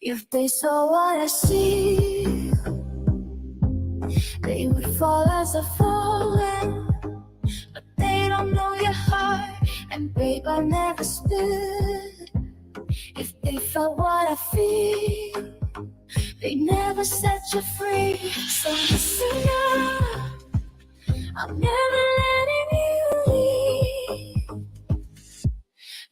If they saw what I see, they would fall as a falling. But they don't know your heart, and babe, I never stood. If they felt what I feel, they never set you free. So listen up, I'm never letting you leave.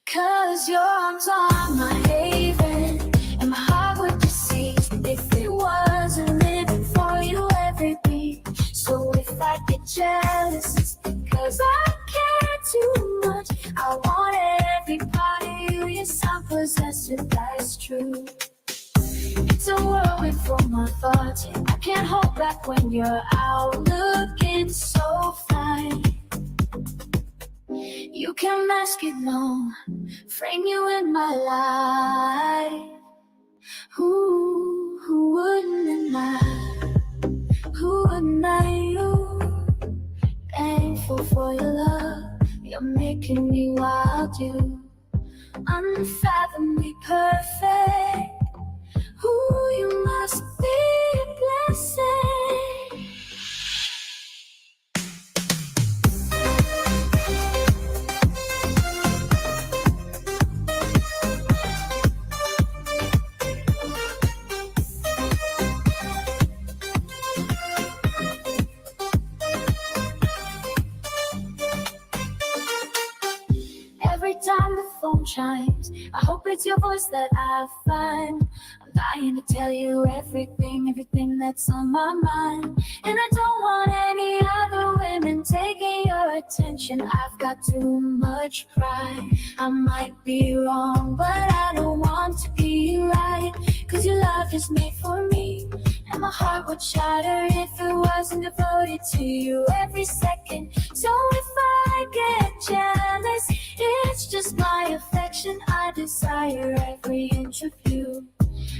'Cause your arms are my haven, and my heart would deceive if it wasn't living for you every beat. So if I get jealous, it's because I care too much. I want every part of you, yes, I'm possessive, that's true. It's a whirlwind for my thoughts, I can't hold back when you're out looking so fine. You can mask it, no, frame you in my life. Who wouldn't deny? Who wouldn't I you? Thankful for your love, you're making me wild, you unfathomably perfect. Who you must be a blessing. Every time the phone chimes, I hope it's your voice that I find. I'm dying to tell you everything that's on my mind. And I don't want any other women taking your attention. I've got too much pride. I might be wrong, but I don't want to be right. 'Cause your love is made for me, and my heart would shatter if it wasn't devoted to you every second. So if I get jealous, it's just my affection. I desire every inch of you.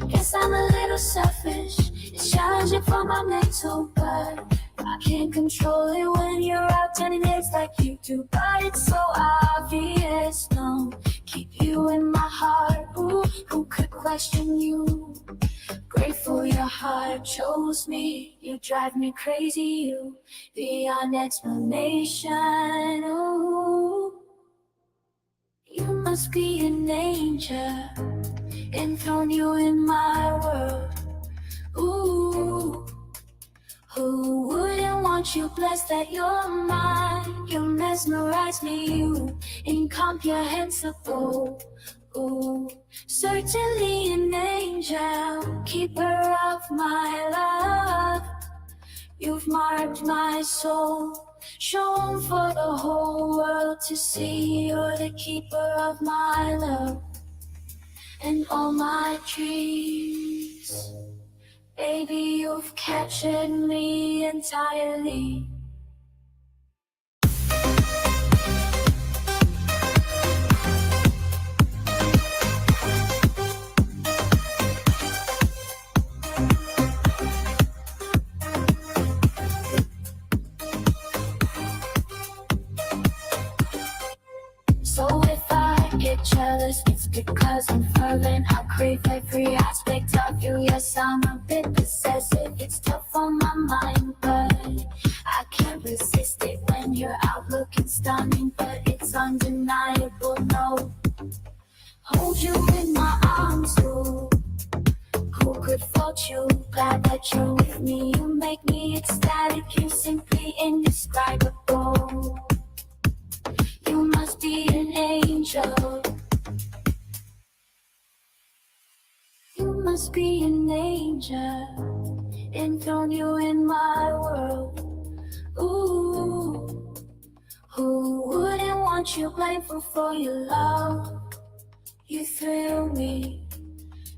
Guess I'm a little selfish, it's challenging for my mental, but I can't control it when you're out turning heads like you do. But it's so obvious, no, keep you in my heart. Ooh, who could question you? Grateful your heart chose me, you drive me crazy, you beyond explanation. Ooh, you must be an angel, enthroned you in my world. Ooh, who wouldn't want you blessed that you're mine? You mesmerize me, you incomprehensible. Ooh, certainly an angel, keeper of my love. You've marked my soul, shown for the whole world to see. You're the keeper of my love and all my dreams. Baby, you've captured me entirely. So if I get jealous, it's because I'm fervent. I crave every aspect of you. Yes, I'm a bit possessive. It's tough on my mind, but I can't resist it when you're out looking stunning. But it's undeniable, no. Hold you in my arms, ooh. Who could fault you? Glad that you're with me. You make me ecstatic. You're simply indescribable. You must be an angel. You must be an angel, enthroned you in my world. Ooh, who wouldn't want you grateful for your love? You thrill me,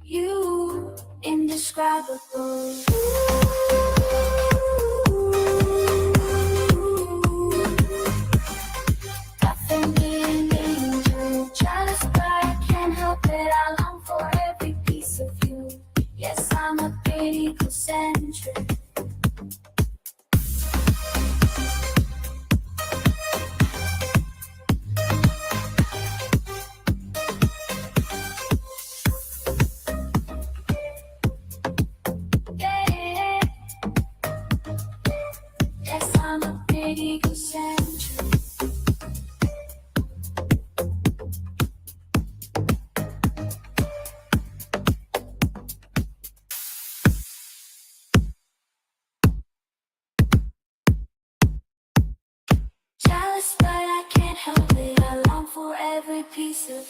you indescribable. Jealous, but I can't help it. I long for every piece of you. Yes, I'm a bit egocentric.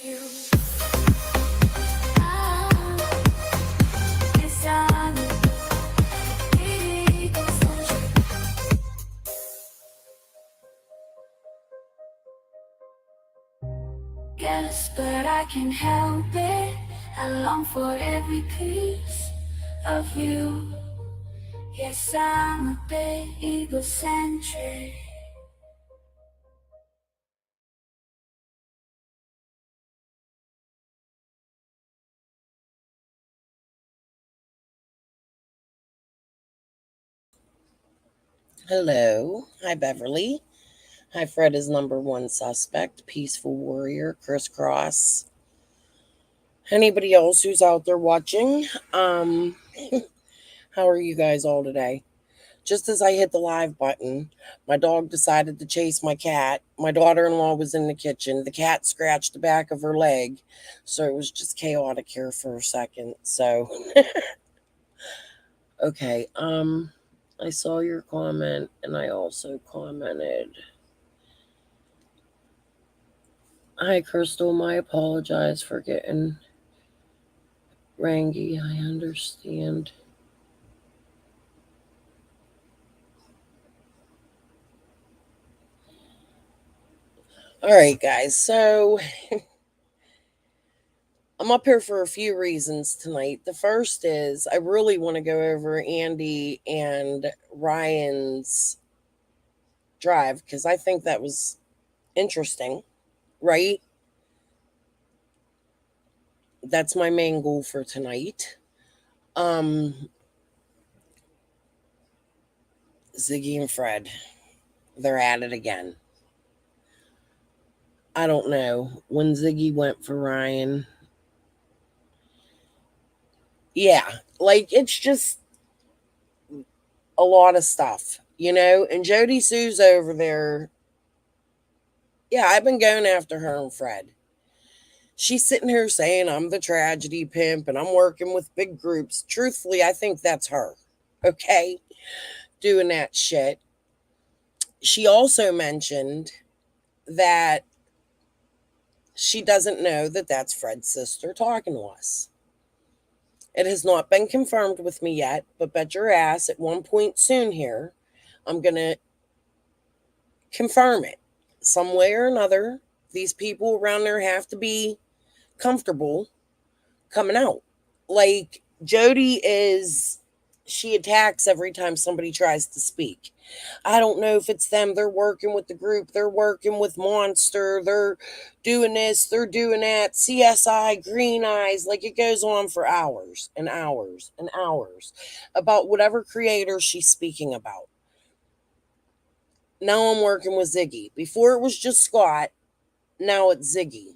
you. Yes, I'm a big egocentric. Guess, but I can't help it. I long for every piece of you. Yes, I'm a bit egocentric. Hello. Hi, Beverly. Hi, Fred is number one suspect, peaceful warrior, crisscross. Anybody else who's out there watching? How are you guys all today? Just as I hit the live button, my dog decided to chase my cat. My daughter in law was in the kitchen. The cat scratched the back of her leg. So it was just chaotic here for a second. So, okay. I saw your comment and I also commented. Hi, Crystal. My apologize for getting rangy. I understand. All right, guys. So I'm up here for a few reasons tonight. The first is I really want to go over Andy and Ryan's drive because I think that was interesting, right? That's my main goal for tonight. Um, Ziggy and Fred, they're at it again. I don't know. When Ziggy went for Ryan, yeah, like it's just a lot of stuff, And Jody Sue's over there. Yeah, I've been going after her and Fred. She's sitting here saying I'm the tragedy pimp and I'm working with big groups. Truthfully, I think that's her. Okay, doing that shit. She also mentioned that she doesn't know that that's Fred's sister talking to us. It has not been confirmed with me yet, but bet your ass at one point soon here, I'm going to confirm it. Some way or another, these people around there have to be comfortable coming out. Like Jody is, she attacks every time somebody tries to speak. I don't know if it's them. They're working with the group. They're working with Monster. They're doing this. They're doing that. CSI, Green Eyes. Like it goes on for hours and hours and hours about whatever creator she's speaking about. Now I'm working with Ziggy. Before it was just Scott. Now it's Ziggy.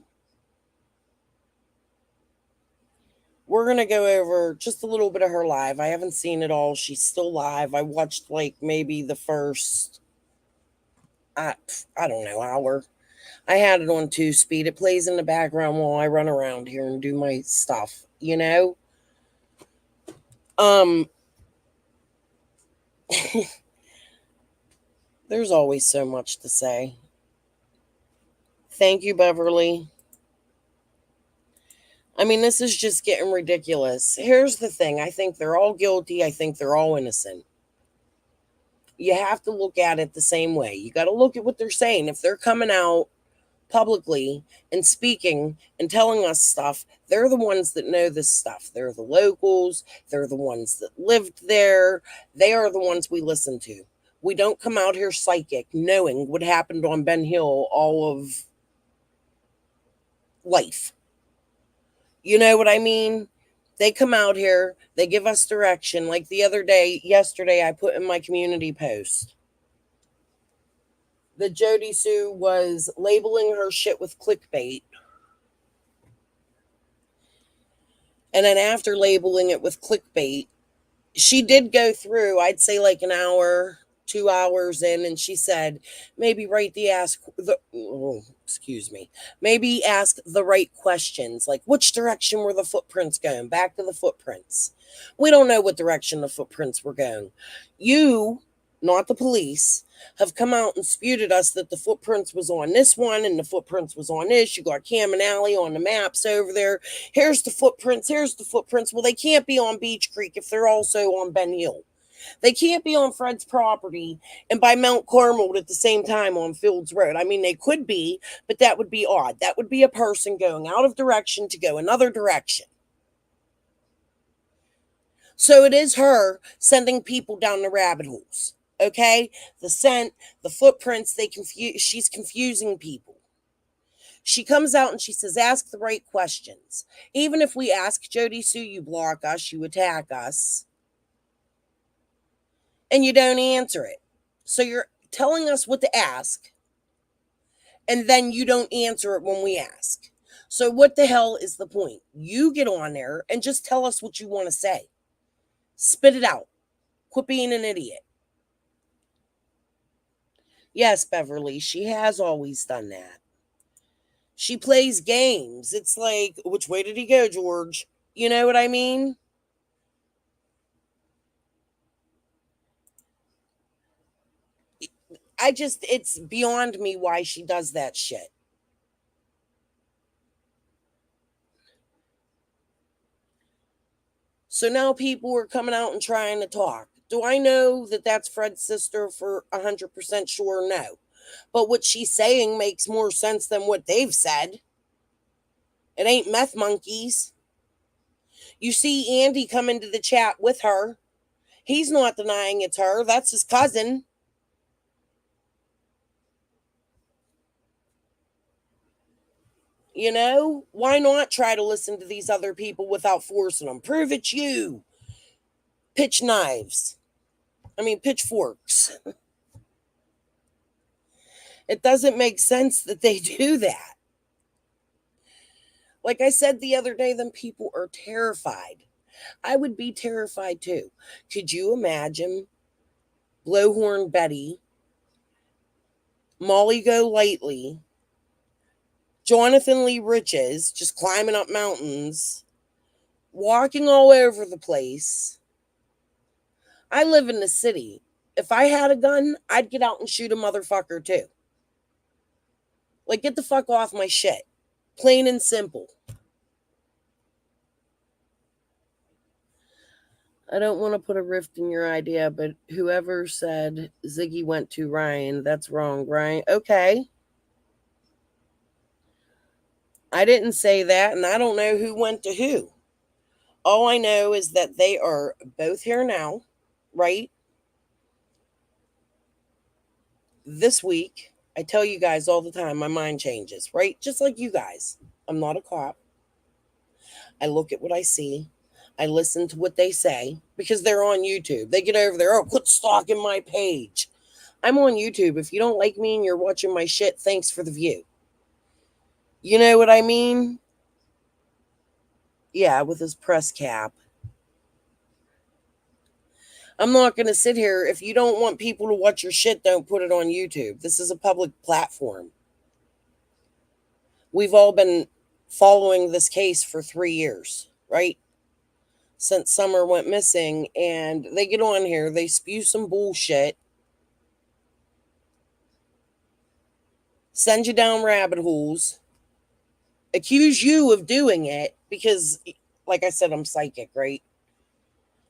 We're going to go over just a little bit of her live. I haven't seen it all. She's still live. I watched like maybe the first, I, I don't know, hour. I had it on 2 speed. It plays in the background while I run around here and do my stuff. Um, there's always so much to say. Thank you, Beverly. I mean, this is just getting ridiculous. Here's the thing. I think they're all guilty. I think they're all innocent. You have to look at it the same way. You got to look at what they're saying. If they're coming out publicly and speaking and telling us stuff, they're the ones that know this stuff. They're the locals. They're the ones that lived there. They are the ones we listen to. We don't come out here psychic knowing what happened on Ben Hill all of life. You know what I mean? They come out here, they give us direction. Like yesterday, I put in my community post that Jody Sue was labeling her shit with clickbait. And then after labeling it with clickbait, she did go through, I'd say like an hour, 2 hours in, and she said, maybe ask the right questions. Like, which direction were the footprints going? Back to the footprints. We don't know what direction the footprints were going. You not the police, have come out and disputed us that the footprints was on this one and the footprints was on this. You got Cam and Alley on the maps over there. Here's the footprints. Here's the footprints. Well, they can't be on Beach Creek if they're also on Ben Hill. They can't be on Fred's property and by Mount Carmel at the same time on Fields Road. I mean, they could be, but that would be odd. That would be a person going out of direction to go another direction. So it is her sending people down the rabbit holes. Okay, the scent, the footprints, she's confusing people. She comes out and she says, ask the right questions. Even if we ask Jody Sue, you block us, you attack us, and you don't answer it. So you're telling us what to ask, and then you don't answer it when we ask. So what the hell is the point? You get on there and just tell us what you want to say. Spit it out. Quit being an idiot. Yes, Beverly, she has always done that. She plays games. It's like, which way did he go, George? You know what I mean? It's beyond me why she does that shit. So now people are coming out and trying to talk. Do I know that that's Fred's sister for 100% sure? No. But what she's saying makes more sense than what they've said. It ain't meth monkeys. You see Andy come into the chat with her. He's not denying it's her. That's his cousin. You know, why not try to listen to these other people without forcing them? Prove it's you. Pitch knives. Pitchforks. It doesn't make sense that they do that. Like I said the other day, then people are terrified. I would be terrified too. Could you imagine Blowhorn Betty, Molly Golightly, Jonathan Lee Riches just climbing up mountains, walking all over the place? I live in the city. If I had a gun, I'd get out and shoot a motherfucker too. Like, get the fuck off my shit. Plain and simple. I don't want to put a rift in your idea, but whoever said Ziggy went to Ryan, that's wrong, Ryan. Okay. I didn't say that, and I don't know who went to who. All I know is that they are both here now, right? This week, I tell you guys all the time, my mind changes, right? Just like you guys. I'm not a cop. I look at what I see. I listen to what they say because they're on YouTube. They get over there, oh, quit stalking my page. I'm on YouTube. If you don't like me and you're watching my shit, thanks for the view. You know what I mean? Yeah, with his press cap. I'm not going to sit here. If you don't want people to watch your shit, don't put it on YouTube. This is a public platform. We've all been following this case for 3 years, right? Since Summer went missing, and they get on here, they spew some bullshit, send you down rabbit holes, accuse you of doing it because, like I said, I'm psychic, right?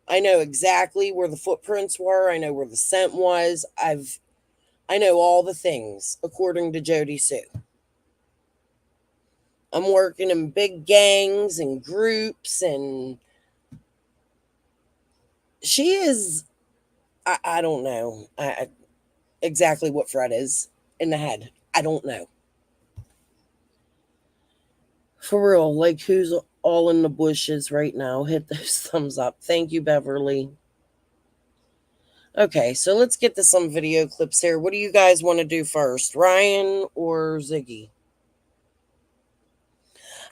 I know exactly where the footprints were. I know where the scent was. I know all the things, according to Jody Sue. I'm working in big gangs and groups, and she is, I don't know exactly what Fred is in the head. I don't know. For real, like, who's all in the bushes right now? Hit those thumbs up. Thank you, Beverly. Okay, so let's get to some video clips here. What do you guys want to do first, Ryan or Ziggy?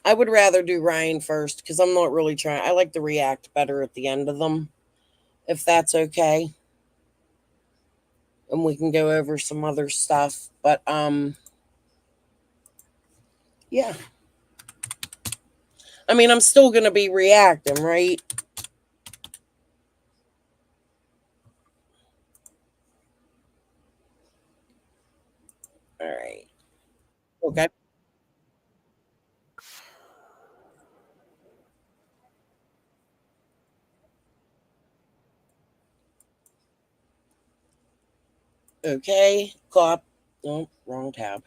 I would rather do Ryan first because I'm not really trying. I like to react better at the end of them, if that's okay. And we can go over some other stuff. But, yeah. I mean, I'm still going to be reacting, right? Okay. Okay. No, wrong tab.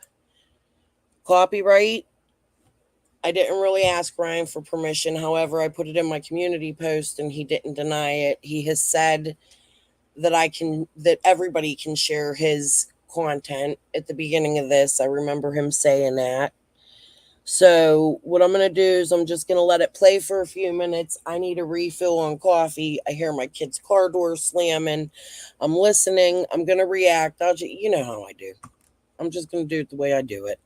Copyright. I didn't really ask Ryan for permission. However, I put it in my community post and he didn't deny it. He has said that everybody can share his content at the beginning of this. I remember him saying that. So, what I'm going to do is I'm just going to let it play for a few minutes. I need a refill on coffee. I hear my kid's car door slamming. I'm listening. I'm going to react. You know how I do. I'm just going to do it the way I do it.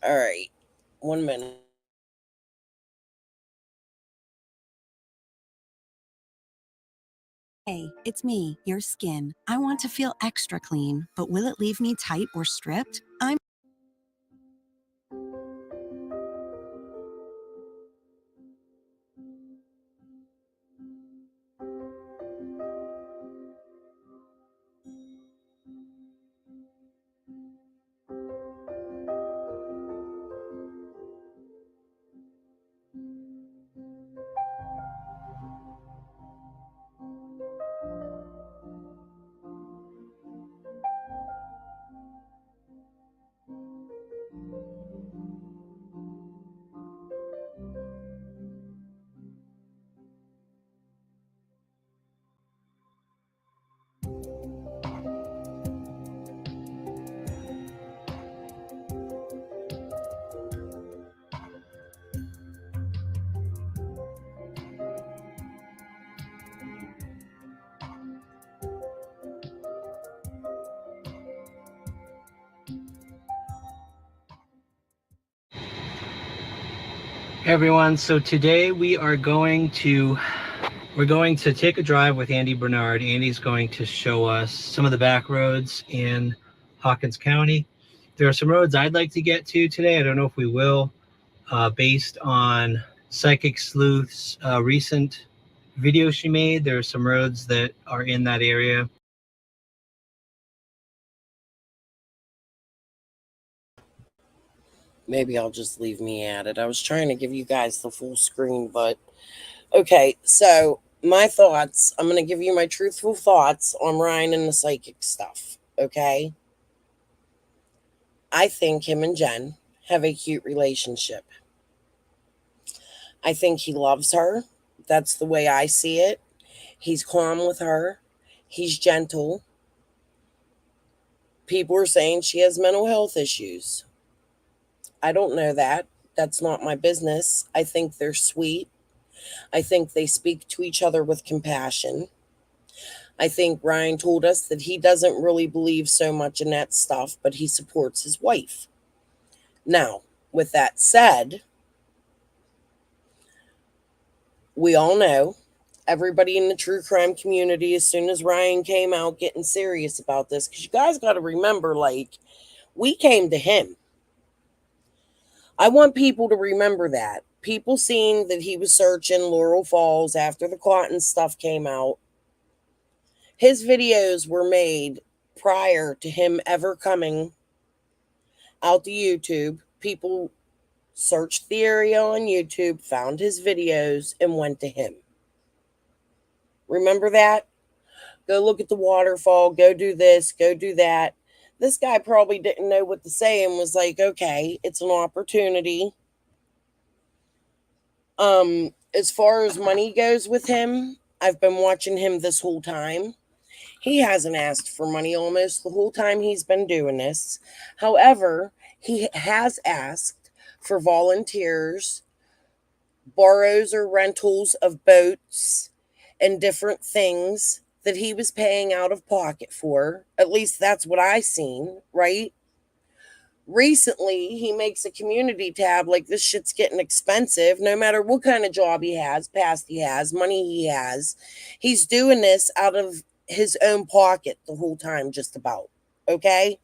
All right. 1 minute. Hey, it's me, your skin. I want to feel extra clean, but will it leave me tight or stripped? Hey everyone, so today we're going to take a drive with Andy Bernard. Andy's going to show us some of the back roads in Hawkins County. There are some roads I'd like to get to today. I don't know if we will, based on Psychic Sleuth's recent video she made. There are some roads that are in that area. Maybe I'll just leave me at it. I was trying to give you guys the full screen, but okay. So, my thoughts, I'm going to give you my truthful thoughts on Ryan and the psychic stuff. Okay. I think him and Jen have a cute relationship. I think he loves her. That's the way I see it. He's calm with her, he's gentle. People are saying she has mental health issues. I don't know that. That's not my business. I think they're sweet. I think they speak to each other with compassion. I think Ryan told us that he doesn't really believe so much in that stuff, but he supports his wife. Now, with that said, we all know, everybody in the true crime community, as soon as Ryan came out getting serious about this, because you guys got to remember, like, we came to him. I want people to remember that. People seeing that he was searching Laurel Falls after the cotton stuff came out. His videos were made prior to him ever coming out to YouTube. People searched the area on YouTube, found his videos, and went to him. Remember that? Go look at the waterfall, go do this, go do that. This guy probably didn't know what to say and was like, okay, it's an opportunity. As far as money goes with him, I've been watching him this whole time. He hasn't asked for money almost the whole time he's been doing this. However, he has asked for volunteers, borrows or rentals of boats, and different things that he was paying out of pocket for. At least that's what I seen, right? Recently, he makes a community tab like this shit's getting expensive. No matter what kind of job he has, past he has, money he has, he's doing this out of his own pocket the whole time, just about. Okay?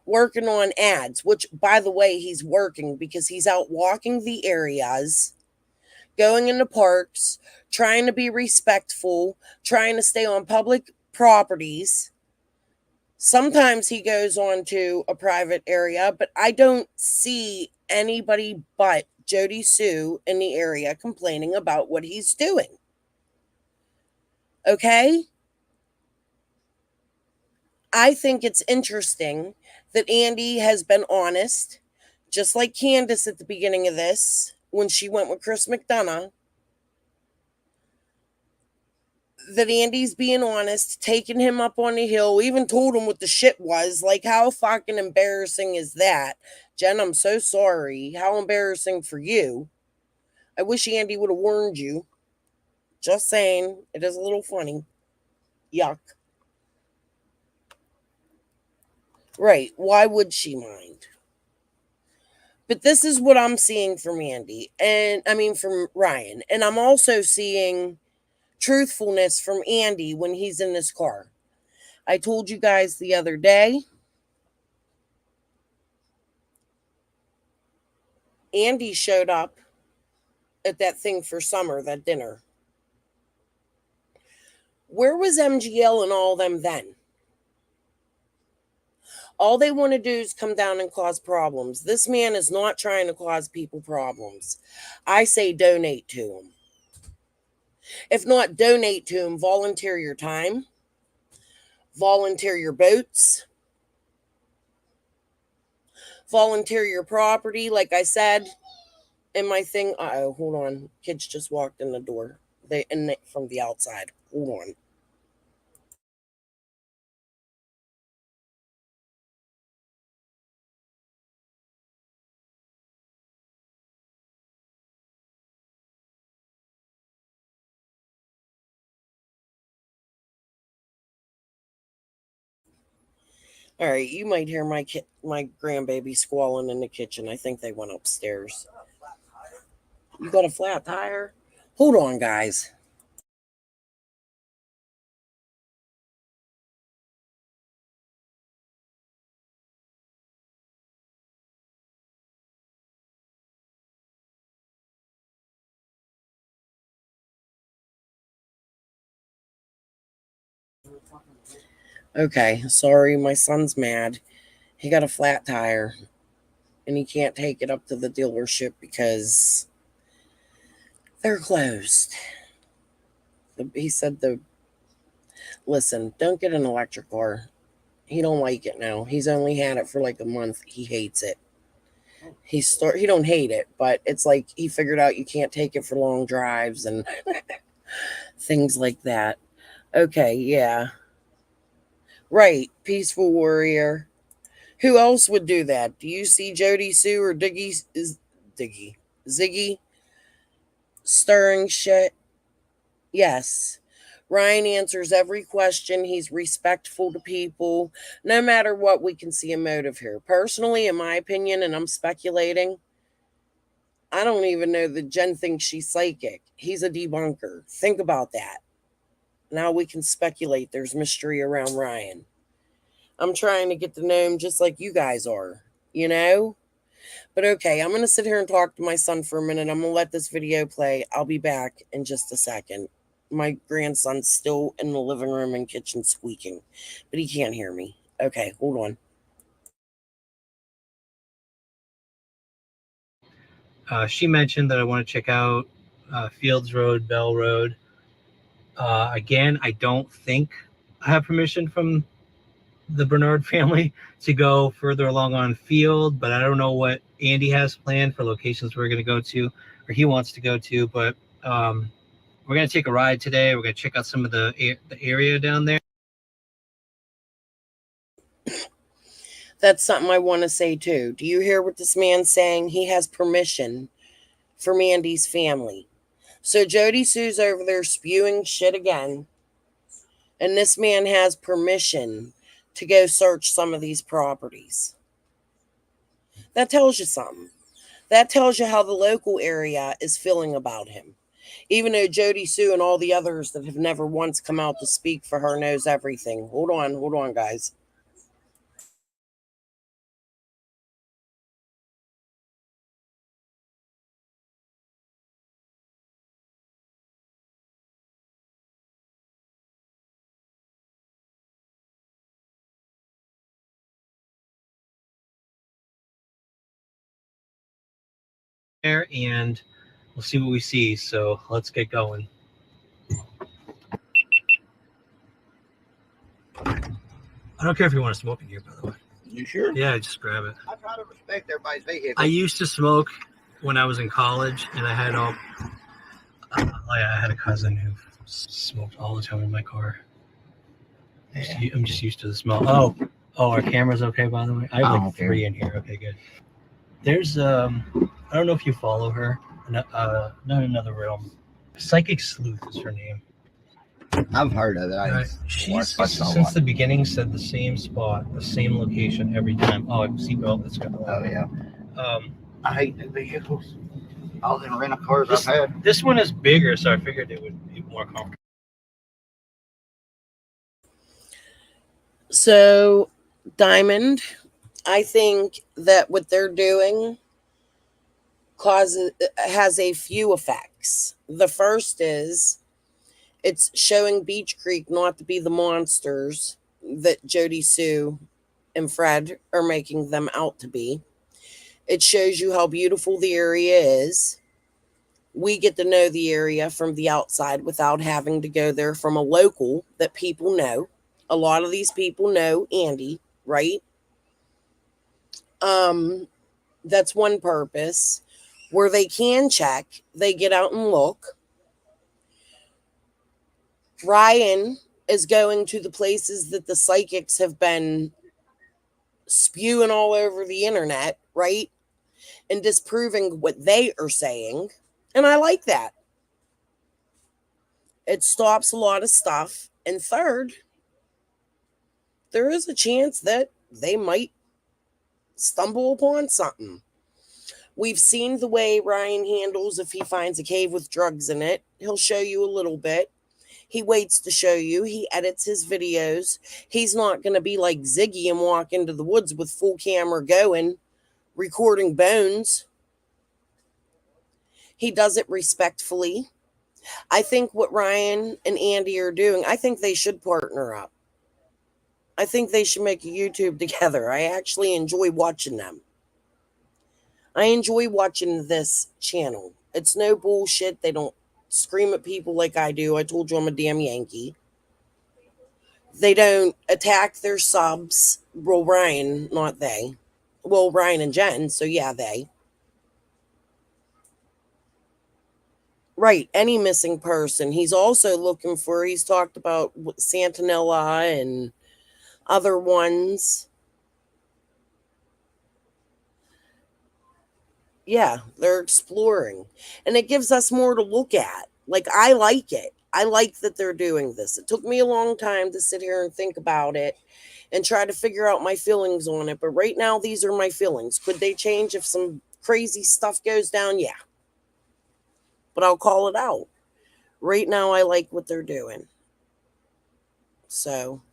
Working on ads, which, by the way, he's working because he's out walking the areas, going into parks, trying to be respectful, trying to stay on public properties. Sometimes he goes on to a private area, but I don't see anybody but Jody Sue in the area complaining about what he's doing. Okay? I think it's interesting that Andy has been honest, just like Candace at the beginning of this, when she went with Chris McDonough, that Andy's being honest, taking him up on the hill, even told him what the shit was. Like, how fucking embarrassing is that? Jen, I'm so sorry. How embarrassing for you. I wish Andy would have warned you. Just saying, it is a little funny. Yuck. Right, why would she mind? But this is what I'm seeing from Andy, and I mean from Ryan. And I'm also seeing truthfulness from Andy when he's in this car. I told you guys the other day, Andy showed up at that thing for summer, that dinner. Where was MGL and all them then? All they want to do is come down and cause problems. This man is not trying to cause people problems. I say donate to him. If not donate to him, volunteer your time, volunteer your boats, volunteer your property. Like I said in my thing, hold on. Kids just walked in the door. From the outside. Hold on. All right, you might hear my grandbaby squalling in the kitchen. I think they went upstairs. You got a flat tire? Hold on, guys. Okay, sorry, my son's mad. He got a flat tire and he can't take it up to the dealership because they're closed. He said listen, don't get an electric car. He don't like it now. He's only had it for like a month. He hates it. He don't hate it, but it's like he figured out you can't take it for long drives and things like that. Okay, yeah. Right, peaceful warrior. Who else would do that? Do you see Jody Sue or Ziggy stirring shit? Yes. Ryan answers every question. He's respectful to people. No matter what, we can see a motive here. Personally, in my opinion, and I'm speculating, I don't even know that Jen thinks she's psychic. He's a debunker. Think about that. Now we can speculate there's mystery around Ryan. I'm trying to get to know him just like you guys are, you know? But okay, I'm going to sit here and talk to my son for a minute. I'm going to let this video play. I'll be back in just a second. My grandson's still in the living room and kitchen squeaking, but he can't hear me. Okay, hold on. She mentioned that I want to check out Fields Road, Bell Road. Again, I don't think I have permission from the Bernard family to go further along on Field, but I don't know what Andy has planned for locations we're going to go to or he wants to go to. But we're going to take a ride today. We're going to check out some of the area down there. That's something I want to say too. Do you hear what this man's saying? He has permission from Andy's family. So Jody Sue's over there spewing shit again. And this man has permission to go search some of these properties. That tells you something. That tells you how the local area is feeling about him. Even though Jody Sue and all the others that have never once come out to speak for her knows everything. Hold on, guys. there, and we'll see what we see. So let's get going. I don't care if you want to smoke in here, by the way. You sure? Yeah, just grab it. I try to respect everybody's vehicle. I used to smoke when I was in college, and I had I had a cousin who smoked all the time in my car. I'm just used to the smell. Oh, our camera's okay, by the way. I have like 3 in here. Okay, good. There's I don't know if you follow her. Not Another Realm. Psychic Sleuth is her name. I've heard of it. She's since the beginning said the same spot, the same location every time. Oh, seatbelt. Let's go. Oh yeah. I hate new vehicles. All the rental cars I've had. This one is bigger, so I figured it would be more comfortable. So, Diamond, I think that what they're doing has a few effects. The first is it's showing Beach Creek not to be the monsters that Jody Sue and Fred are making them out to be. It shows you how beautiful the area is. We get to know the area from the outside without having to go there from a local that people know. A lot of these people know Andy, right? That's one purpose. Where they can check, they get out and look. Ryan is going to the places that the psychics have been spewing all over the internet, right? And disproving what they are saying. And I like that. It stops a lot of stuff. And third, there is a chance that they might stumble upon something. We've seen the way Ryan handles if he finds a cave with drugs in it. He'll show you a little bit. He waits to show you. He edits his videos. He's not going to be like Ziggy and walk into the woods with full camera going, recording bones. He does it respectfully. I think what Ryan and Andy are doing, I think they should partner up. I think they should make a YouTube together. I actually enjoy watching them. I enjoy watching this channel. It's no bullshit. They don't scream at people like I do. I told you I'm a damn Yankee. They don't attack their subs. Well, Ryan, not they. Well, Ryan and Jen, so yeah, they. Right, any missing person. He's also looking for, he's talked about Santanella and other ones. Yeah, they're exploring. And it gives us more to look at. Like, I like it. I like that they're doing this. It took me a long time to sit here and think about it and try to figure out my feelings on it. But right now, these are my feelings. Could they change if some crazy stuff goes down? Yeah. But I'll call it out. Right now, I like what they're doing. So,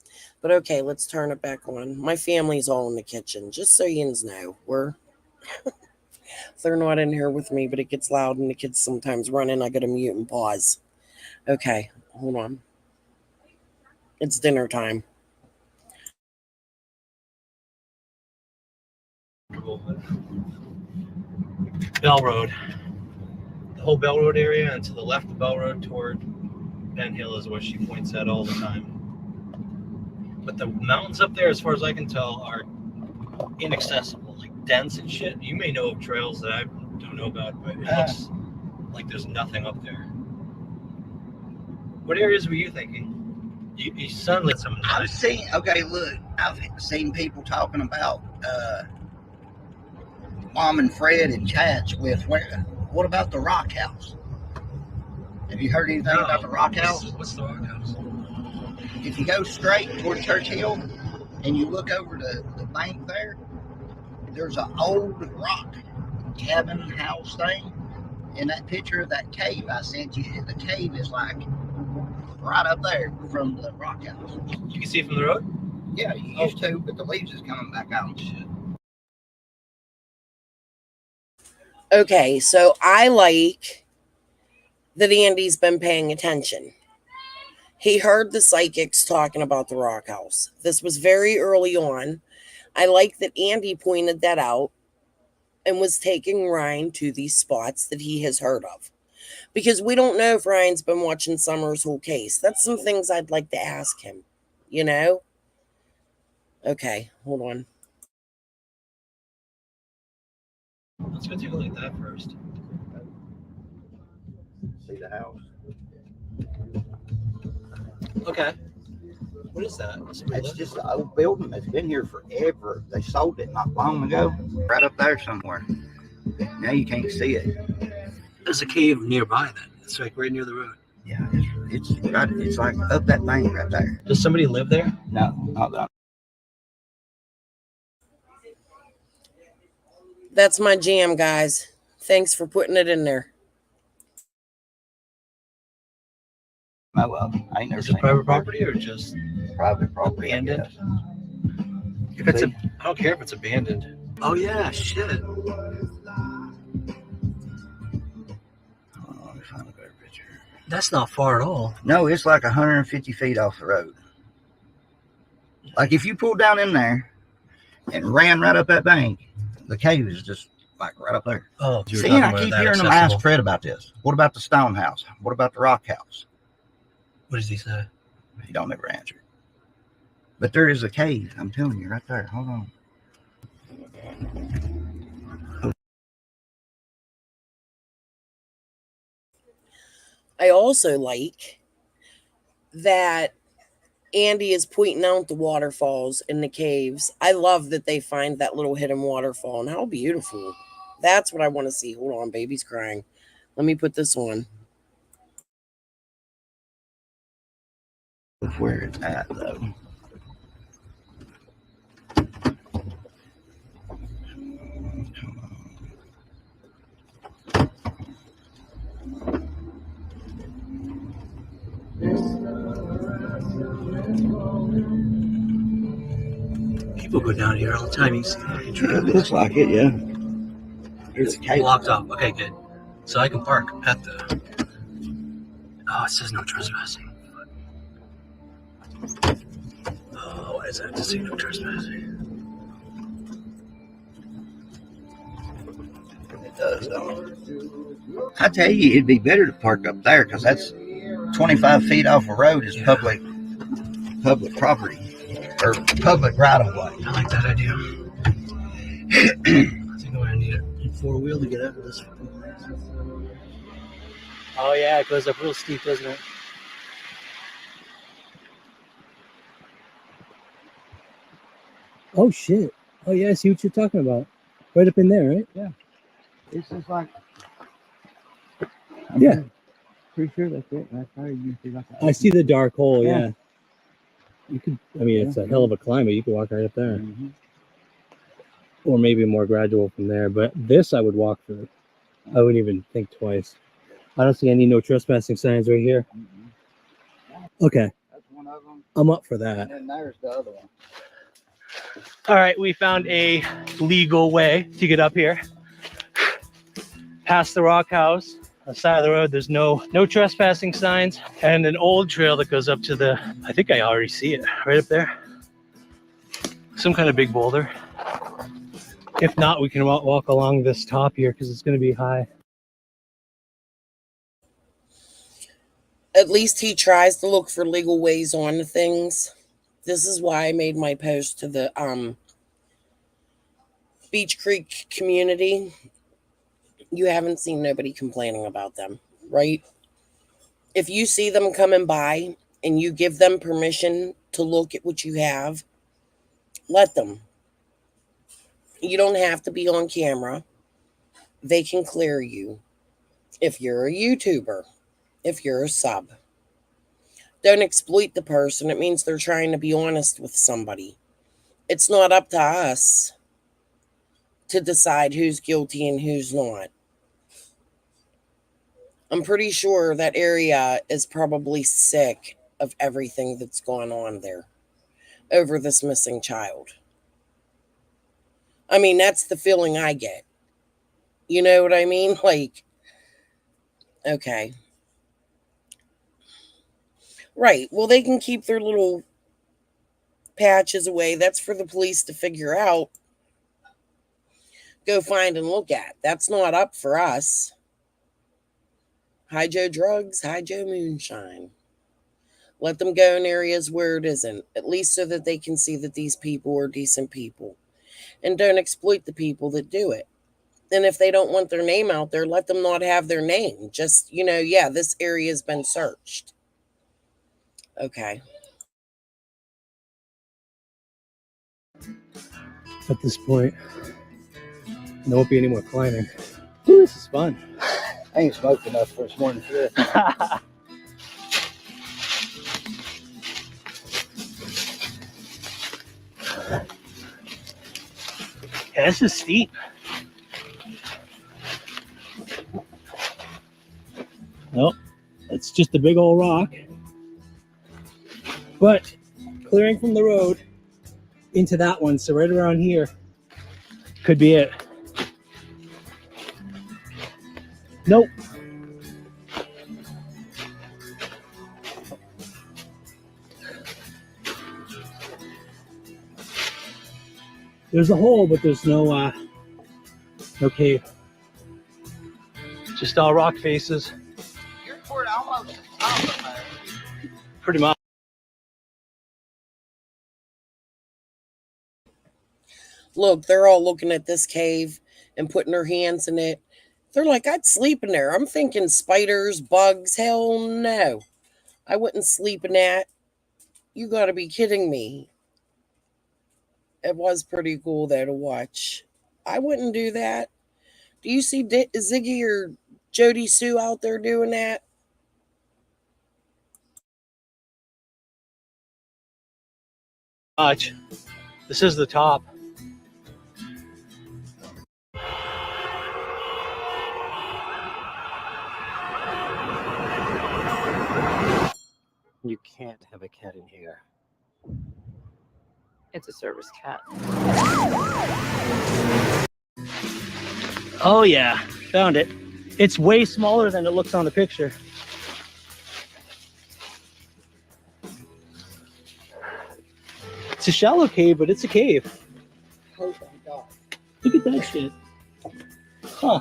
but okay, let's turn it back on. My family's all in the kitchen, just so you know. They're not in here with me, but it gets loud and the kids sometimes run in. I gotta mute and pause. Okay, hold on. It's dinner time. Bell Road. The whole Bell Road area, and to the left of Bell Road toward Ben Hill is what she points at all the time. But the mountains up there, as far as I can tell, are inaccessible, like dense and shit. You may know of trails that I don't know about, but it looks like there's nothing up there. What areas were you thinking? You sunlit some. I've seen. Okay, look, I've seen people talking about Mom and Fred and chats with where. What about the Rock House? Have you heard anything about the Rock House? What's the Rock House? If you go straight toward Churchill and you look over the bank there, there's an old rock cabin house thing. In that picture of that cave I sent you, the cave is like right up there from the Rock House. You can see it from the road? Yeah, you used to, but the leaves is coming back out and shit. Okay, so I like that Andy's been paying attention. He heard the psychics talking about the Rock House. This was very early on. I like that Andy pointed that out. and was taking Ryan to these spots that he has heard of. Because we don't know if Ryan's been watching Summer's whole case. That's some things I'd like to ask him, you know? Okay, hold on. Let's go take a look at that first. See the house? Okay. What is that? It's just an old building that's been here forever. They sold it not long ago, right up there somewhere. Now you can't see it. There's a cave nearby then. It's like right near the road. Yeah, it's right. It's like up that bank right there. Does somebody live there? No, not that. That's my jam, guys. Thanks for putting it in there. Oh well, I ain't never Is it seen private property or just private property. I abandoned? guess. If it's I don't care if it's abandoned. Oh yeah, shit. Hold on, let me find a better picture. That's not far at all. No, it's like 150 feet off the road. Like if you pulled down in there and ran right up that bank, the cave is just like right up there. Oh, you were See, talking I about keep that hearing them accessible. ask Fred about this. What about the stone house? What about the rock house? What does he say? He don't ever answer. But there is a cave, I'm telling you, right there. Hold on. I also like that Andy is pointing out the waterfalls in the caves. I love that they find that little hidden waterfall, and how beautiful. That's what I want to see. Hold on, baby's crying. Let me put this on. Where it's at, though. Come on. People go down here all the time. You see fucking It traffic. looks like it, yeah. There's a cave. Blocked off. Okay, good. So I can park at the. Oh, it says no trespassing. Oh, why does that have to say no trespassing? It does, don't it? I tell you, it'd be better to park up there because that's 25 feet off a road is public property or public right of way. I like that idea. I think I'm gonna need a four-wheel to get out of this fucking place. Oh yeah, it goes up real steep, doesn't it? Oh shit. Oh yeah, I see what you're talking about. Right up in there, right? It's just like, Yeah. pretty sure that's it. That's how you see like I see the dark hole, Yeah. yeah. You could, I mean, it's a hell of a climb, but you could walk right up there. Mm-hmm. Or maybe more gradual from there. But this I would walk through. I wouldn't even think twice. I don't see any no trespassing signs right here. Okay, That's one of them. I'm up for that. And then there's the other one. All right, we found a legal way to get up here. Past the rock house, on the side of the road, there's no trespassing signs, and an old trail that goes up to the, I think I already see it, right up there. Some kind of big boulder. If not, we can walk along this top here because it's going to be high. At least he tries to look for legal ways on things. This is why I made my post to the Beach Creek community. You haven't seen nobody complaining about them, right? If you see them coming by and you give them permission to look at what you have, let them. You don't have to be on camera. They can clear you. If you're a YouTuber, if you're a sub. Don't exploit the person. It means they're trying to be honest with somebody. It's not up to us to decide who's guilty and who's not. I'm pretty sure that area is probably sick of everything that's going on there over this missing child. I mean, that's the feeling I get. You know what I mean? Like, okay. Right. Well, they can keep their little patches away. That's for the police to figure out. go find and look at. That's not up for us. Hi Joe drugs, hi Joe moonshine. Let them go in areas where it isn't, at least so that they can see that these people are decent people. And don't exploit the people that do it. And if they don't want their name out there, let them not have their name. Just, yeah, this area has been searched. Okay. At this point, there won't be any more climbing. Ooh, this is fun. I ain't smoked enough for this morning for this. Yeah, this is steep. Nope, it's just a big old rock. But clearing from the road into that one, so right around here could be it. Nope. There's a hole, but there's no cave. Just all rock faces. You're toward almost the top of there. Pretty much. Look, they're all looking at this cave and putting their hands in it. They're like, I'd sleep in there. I'm thinking spiders, bugs. Hell no. I wouldn't sleep in that. You gotta be kidding me. It was pretty cool, though, to watch. I wouldn't do that. Do you see Ziggy or Jody Sue out there doing that? Much. This is the top. You can't have a cat in here. It's a service cat. Oh yeah, found it. It's way smaller than it looks on the picture. It's a shallow cave, but it's a cave. Oh my God. Look at that shit. Huh.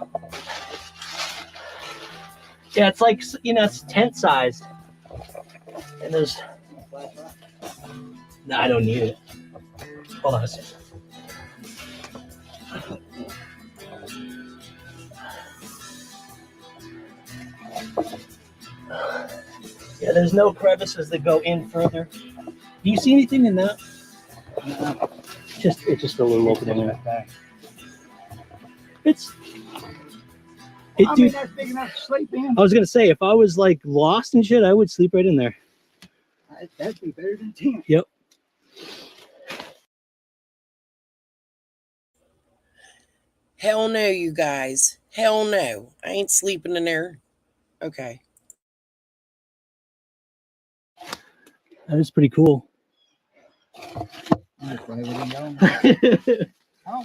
Yeah, it's like, it's tent sized. And there's... No, I don't need it. Hold on a second. Yeah, there's no crevices that go in further. Do you see anything in that? It's just a little opening there. I mean, that's big enough to sleep in. I was gonna say, if I was like lost and shit, I would sleep right in there. That'd be better than 10. Yep. Hell no, you guys. Hell no. I ain't sleeping in there. Okay. That is pretty cool. I don't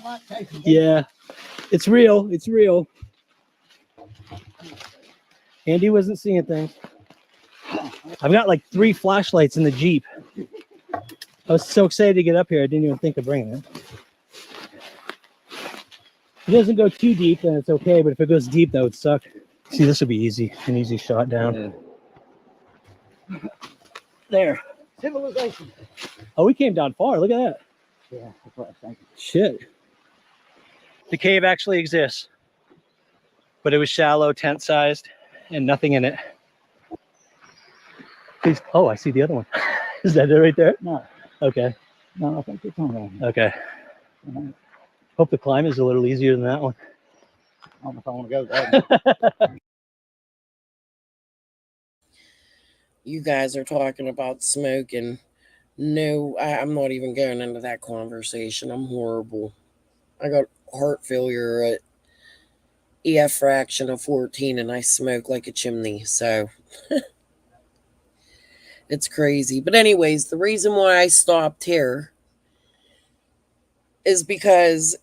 like taking it. Yeah, it's real. It's real. Andy wasn't seeing things. I've got like 3 flashlights in the Jeep. I was so excited to get up here, I didn't even think of bringing it. If it doesn't go too deep, then it's okay, but if it goes deep, that would suck. See, this would be easy. An easy shot down. Yeah. There. Civilization. Oh, we came down far. Look at that. Yeah, that's what I was thinking. Shit. The cave actually exists, but it was shallow, tent sized, and nothing in it. Please. Oh, I see the other one. Is that it right there? No, Okay. no, I think it's on there. Okay. Hope the climb is a little easier than that one. I don't know if I want to go there. You guys are talking about smoking. No, I'm not even going into that conversation. I'm horrible. I got heart failure at EF fraction of 14 and I smoke like a chimney. So it's crazy. But anyways, the reason why I stopped here is because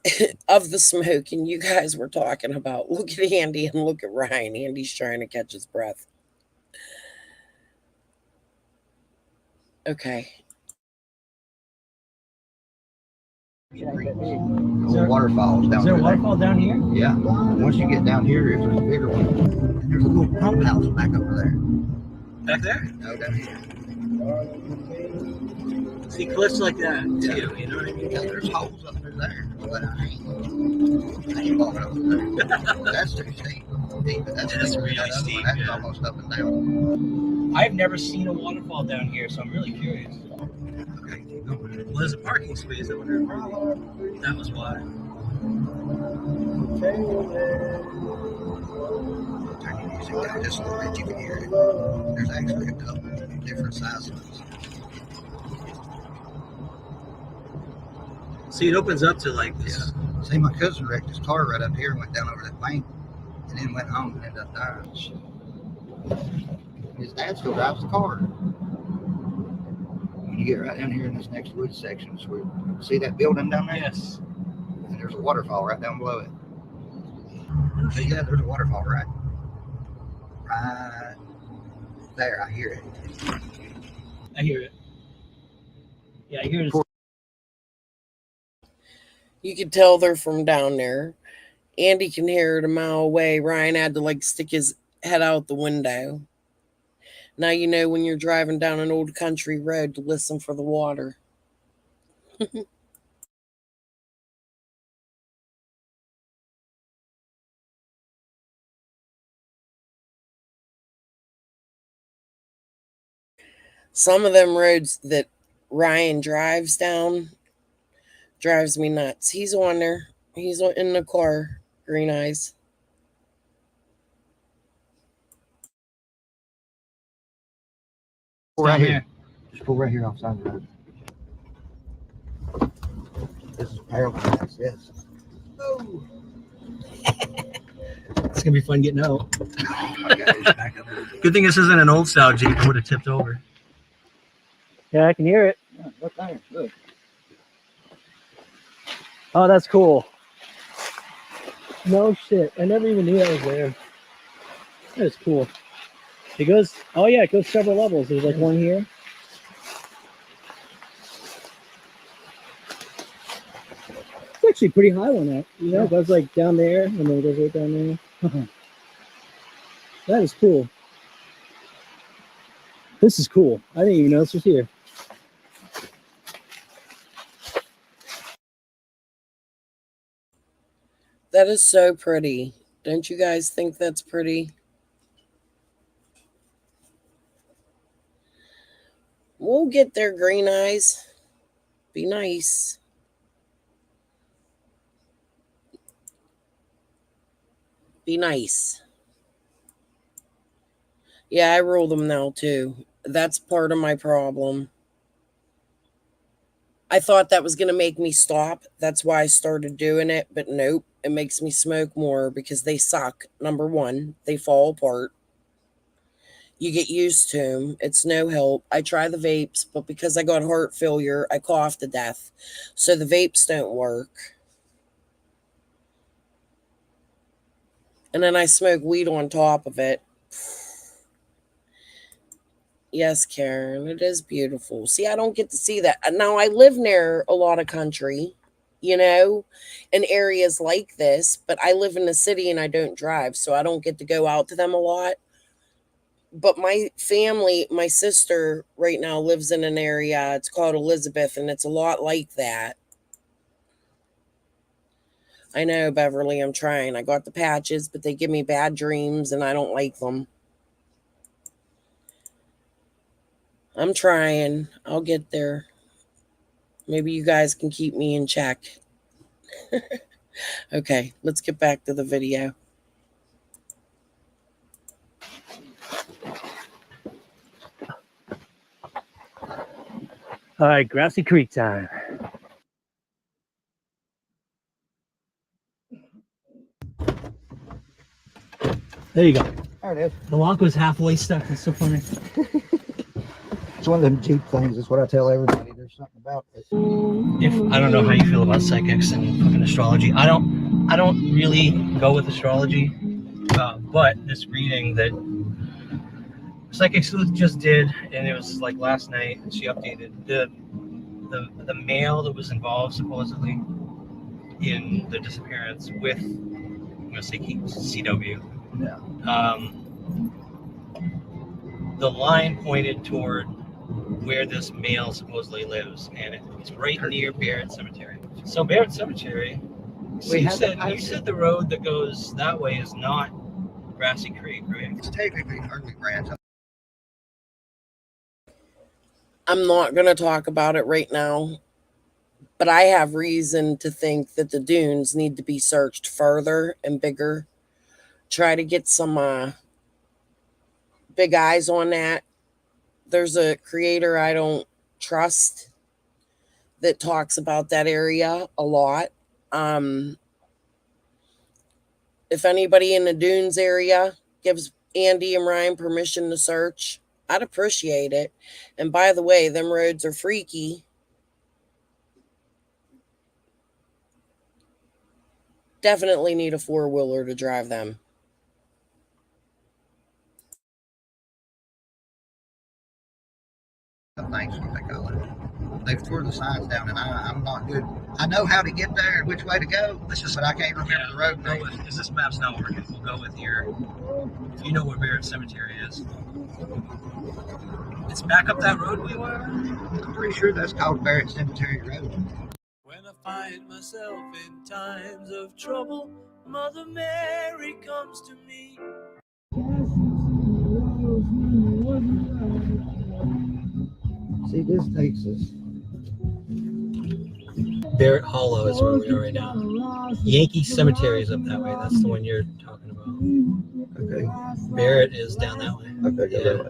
of the smoke. And you guys were talking about, look at Andy and look at Ryan. Andy's trying to catch his breath. Okay. Little waterfalls down Is there a there. waterfall down here? Yeah. Once you get down here, there's a bigger one. And there's a little pump house back over there. Back there? No, down here. See cliffs like that Yeah. too, you know what I mean? Yeah, there's holes up through there. But I ain't walking over there. That's too steep. But that's That's steeper than really that other one. steep, That's yeah. almost up and down. I've never seen a waterfall down here, so I'm really curious. Okay, keep going. Well, there's a parking space. I wonder if that was why. Turn your music down just a little bit, you can hear it. There's actually a couple of different sizes. See, it opens up to like this. See, my cousin wrecked his car right up here and went down over that bank and then went home and ended up dying. His dad still drives the car. When you get right down here in this next wood section, it's where, see that building down there? Yes. And there's a waterfall right down below it. So yeah, there's a waterfall right there. I hear it. I hear it. Yeah, I hear it. You can tell they're from down there. Andy can hear it a mile away. Ryan had to like stick his head out the window. Now you know when you're driving down an old country road to listen for the water. Some of them roads that Ryan drives down drives me nuts. He's on there. He's in the car. Green eyes. Pull right here. Just pull right here off the side of the road. This is parallel. That's this. Oh. It's gonna be fun getting out. I got his back up. Good thing this isn't an old style Jeep. It would have tipped over. Yeah, I can hear it. Yeah, look there. Look. Oh, that's cool. No shit. I never even knew that was there. That is cool. It goes, oh yeah, it goes several levels. There's like one here. It's actually pretty high on that. You know, it goes like down there and then it goes right down there. That is cool. This is cool. I didn't even know this was here. That is so pretty. Don't you guys think that's pretty? We'll get there, Green Eyes. Be nice. Be nice. Yeah, I rule them now too. That's part of my problem. I thought that was going to make me stop. That's why I started doing it. But nope, it makes me smoke more because they suck. Number one, they fall apart. You get used to them. It's no help. I try the vapes, but because I got heart failure, I cough to death. So the vapes don't work. And then I smoke weed on top of it. Yes, Karen, it is beautiful. See, I don't get to see that. Now, I live near a lot of country, you know, in areas like this, but I live in the city and I don't drive, so I don't get to go out to them a lot. But my family, my sister right now lives in an area, it's called Elizabeth, and it's a lot like that. I know, Beverly, I'm trying. I got the patches, but they give me bad dreams and I don't like them. I'm trying. I'll get there. Maybe you guys can keep me in check. Okay, let's get back to the video. All right, Grassy Creek time. There you go. There it is. The lock was halfway stuck. That's so funny. It's one of them Jeep things. That's what I tell everybody. There's something about it. If I don't know how you feel about psychics and fucking astrology. I don't really go with astrology, but this reading that Psychic Sleuth just did, and it was like last night, and she updated the the male that was involved supposedly in the disappearance with, I'm gonna say CW. Yeah. The line pointed toward where this male supposedly lives, and it's right near Barrett Cemetery. So Barrett Cemetery. So you said the road that goes that way is not Grassy Creek, right? It's technically Early Branch. I'm not going to talk about it right now, but I have reason to think that the dunes need to be searched further and bigger. Try to get some big eyes on that. There's a creator I don't trust that talks about that area a lot. If anybody in the dunes area gives Andy and Ryan permission to search, I'd appreciate it. And by the way, them roads are freaky. Definitely need a four-wheeler to drive them. Thanks, what they call it. They've tore the signs down, and I'm not good. I know how to get there and which way to go. It's just that I can't remember the road name. Because this map's not working, we'll go with your. You know where Barrett Cemetery is. It's back up that road we were. I'm pretty sure that's called Barrett Cemetery Road. When I find myself in times of trouble, Mother Mary comes to me. See, this takes us. Barrett Hollow is where we are right now. Yankee Cemetery is up that way. That's the one you're talking about. Okay. Barrett is down that way. Okay, Yeah.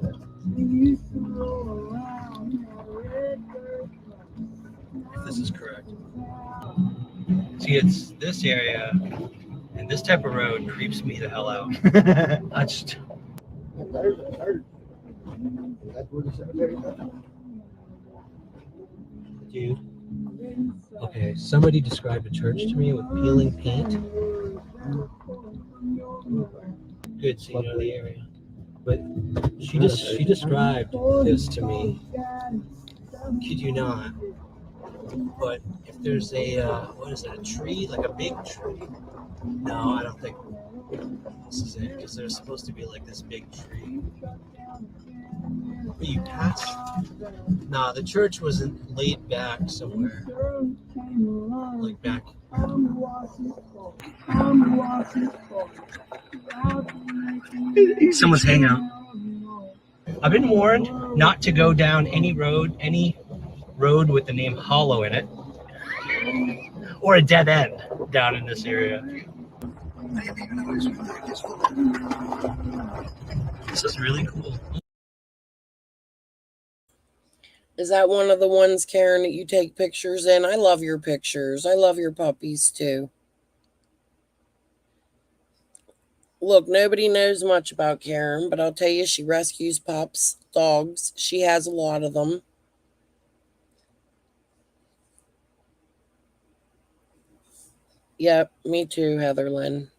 If this is correct. See, it's this area, and this type of road creeps me the hell out. I just. There's a church. That's where the cemetery is. Dude. Okay, somebody described a church to me with peeling paint. Good, so you know the area. But she described this to me. Kid you not. But if there's a what is that, a tree? Like a big tree? No, I don't think this is it, because there's supposed to be like this big tree. But you pass. Nah, the church wasn't laid back somewhere. Like back. Someone's hanging out. I've been warned not to go down any road with the name Hollow in it, or a dead end down in this area. This is really cool. Is that one of the ones, Karen, that you take pictures in? I love your pictures. I love your puppies too. Look, nobody knows much about Karen, but I'll tell you, she rescues pups, dogs. She has a lot of them. Yep, me too, Heatherlyn.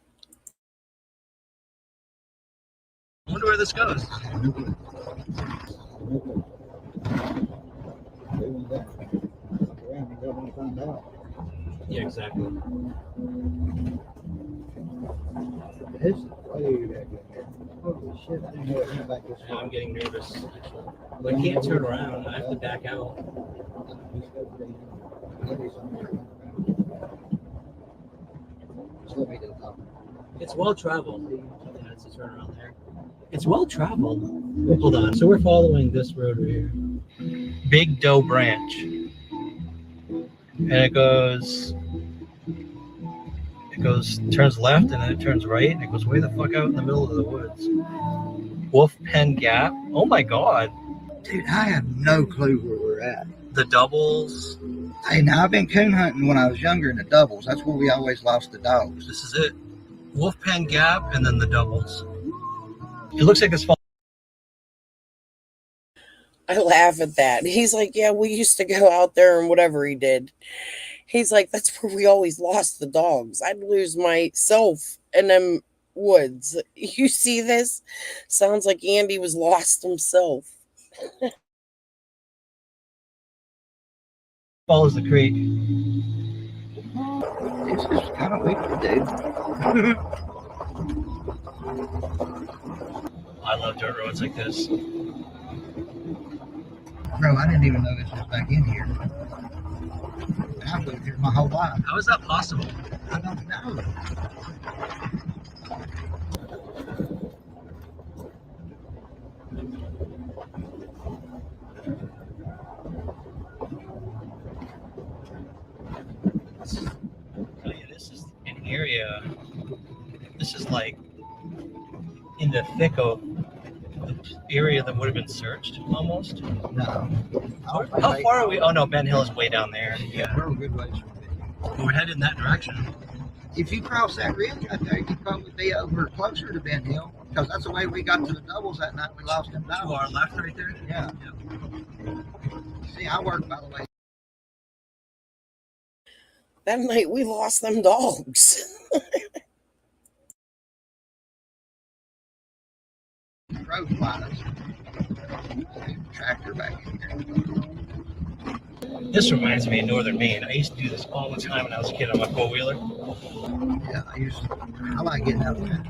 I wonder where this goes. Yeah, exactly. Holy shit, I didn't know it went back this Now far. I'm getting nervous. But I can't turn around. I have to back out. Just let me to the top. It's well traveled. Yeah, it's a turnaround there. It's well traveled. Hold on. So we're following this road right here. Big Doe Branch. And it goes, turns left, and then it turns right, and it goes way the fuck out in the middle of the woods. Wolf Pen Gap. Oh my God. Dude, I have no clue where we're at. The doubles. Hey, now I've been coon hunting when I was younger in the doubles. That's where we always lost the dogs. This is it. Wolf Pen Gap, and then the doubles. It looks like it's fall. I laugh at that. He's like, yeah, we used to go out there and whatever he did. He's like, that's where we always lost the dogs. I'd lose myself in them woods. You see this? Sounds like Andy was lost himself. Follows the creek. It's just kind of weird, dude. I love dirt roads like this. Bro, I didn't even know this was back in here. And I've lived here my whole life. How is that possible? I don't know. Tell you, this is an area. This is like in the thick of the area that would have been searched almost. No. How far are we? Oh no, Ben Hill is way down there. Yeah, we're a good ways from it. We're headed in that direction. If you cross that ridge right there, you'd probably be over closer to Ben Hill. Because that's the way we got to the doubles that night. We lost them To doubles. our left, right there. Yeah. See, I work, by the way. That night we lost them dogs. Road wise. Tractor back in there. This reminds me of Northern Maine. I used to do this all the time when I was a kid on my four-wheeler. Yeah, I like getting out there,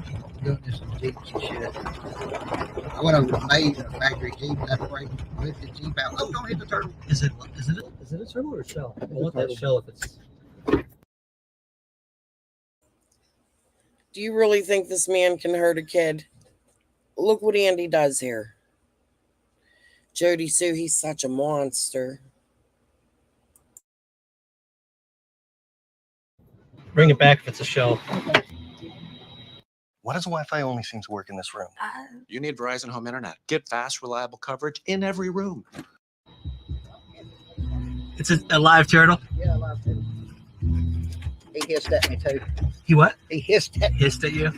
doing this some Jeeps and shit. I went over to Maze in a factory Jeep, and that brake lifted Jeep out. Oh, don't hit the turtle. Is it a turtle or a shell? I want that shell if it's. Do you really think this man can hurt a kid? Look what Andy does here. Jody Sue, he's such a monster. Bring it back if it's a shell. Why does Wi-Fi only seem to work in this room? You need Verizon Home Internet. Get fast, reliable coverage in every room. It's a live turtle. Yeah, I loved it. He hissed at me too. He what? He hissed at me. Hissed at you.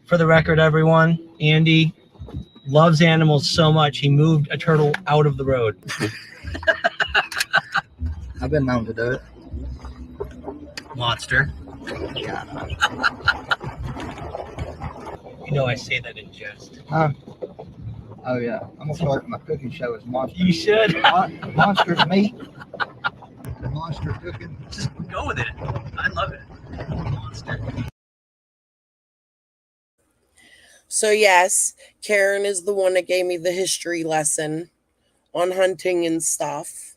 For the record, everyone, Andy loves animals so much he moved a turtle out of the road. I've been known to do it. Monster. Yeah. You know I say that in jest. Huh? Oh yeah. I'm gonna start my cooking show as Monster. You should. Monster's meat. The monster cooking. Just go with it. I love it. Monster. So yes, Karen is the one that gave me the history lesson on hunting and stuff.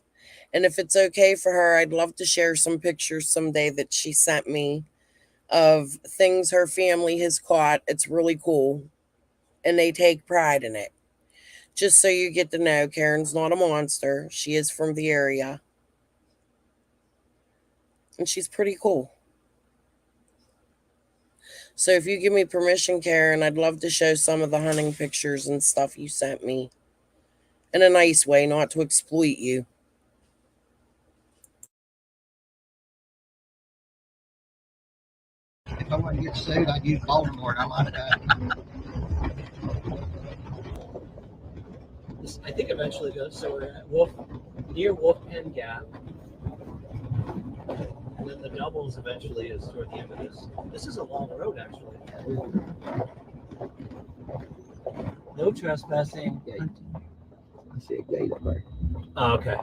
And if it's okay for her, I'd love to share some pictures someday that she sent me of things her family has caught. It's really cool. And they take pride in it. Just so you get to know, Karen's not a monster. She is from the area. And she's pretty cool. So if you give me permission, Karen, I'd love to show some of the hunting pictures and stuff you sent me. In a nice way, not to exploit you. If I want to get sued, I'd use Baltimore. I like that. I think eventually goes. So we're at near Wolf Pen Gap. And then the doubles eventually is toward the end of this. This is a long road, actually. No trespassing. I see a gate up there. Oh, okay.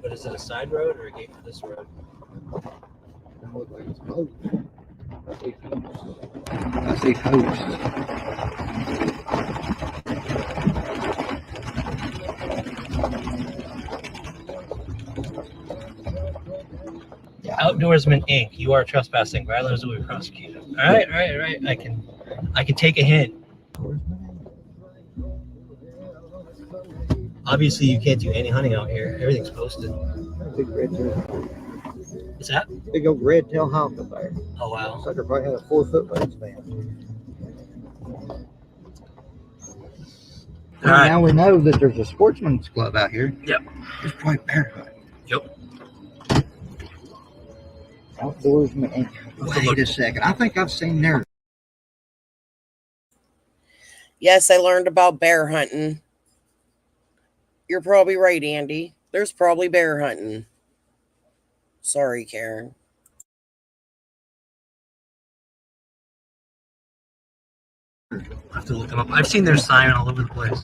But is it a side road or a gate for this road? It looks like it's both. I see posts. Outdoorsman Inc. You are trespassing. Violence will be prosecuted. All right. I can take a hint. Obviously, you can't do any hunting out here. Everything's posted. Big red tail. Is that? Big old red tail hawk up there. Oh wow. Sucker probably had a 4-foot wingspan. All right. Now we know that there's a sportsman's club out here. Yep. It's probably bear hunting. Yep. Outdoorsman Inc. Wait a second. I think I've seen theirs. Yes, I learned about bear hunting. You're probably right, Andy. There's probably bear hunting. Sorry, Karen. I have to look them up. I've seen their sign all over the place.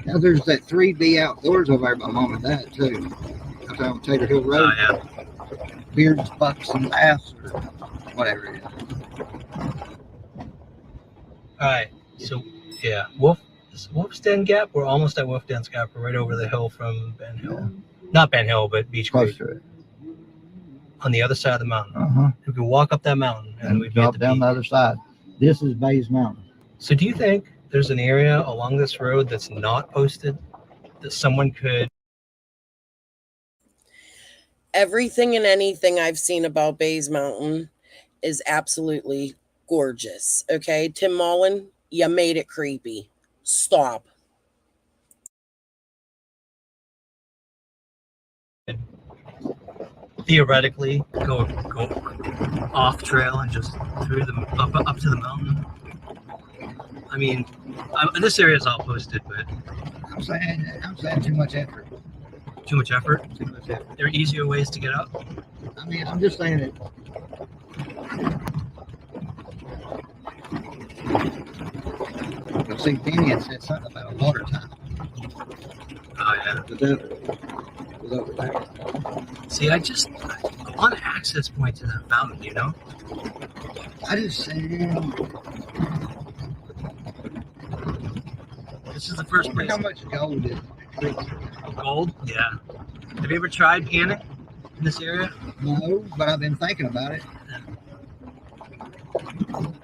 Now there's that 3D outdoors over there by Mom and Dad too. Up there on Tater Hill Road. yeah. Beards, Bucks, and Bass, or whatever it is. All right. So, yeah. Wolf's Den Gap. We're almost at Wolf's Den Gap. We're right over the hill from Ben Hill. Not Ben Hill, but Beach Close Creek. to it. On the other side of the mountain. Uh-huh. We can walk up that mountain and And we'd be at drop the down beach. the other side. This is Bays Mountain. So do you think there's an area along this road that's not posted that someone could? Everything and anything I've seen about Bays Mountain is absolutely gorgeous. Okay, Tim Mullen, you made it creepy. Stop. Theoretically go off trail and just through the up to the mountain. I mean, this area is all posted, but I'm saying too much effort. too much effort. Too much effort. There are easier ways to get up. I mean, I'm just saying it. See, Danny had said something about a water time. Oh yeah. It was over there. See, I want an access point to that mountain, you know? I just said, This is the first place. how much gold is it? Gold? Yeah. Have you ever tried panning in this area? No, but I've been thinking about it.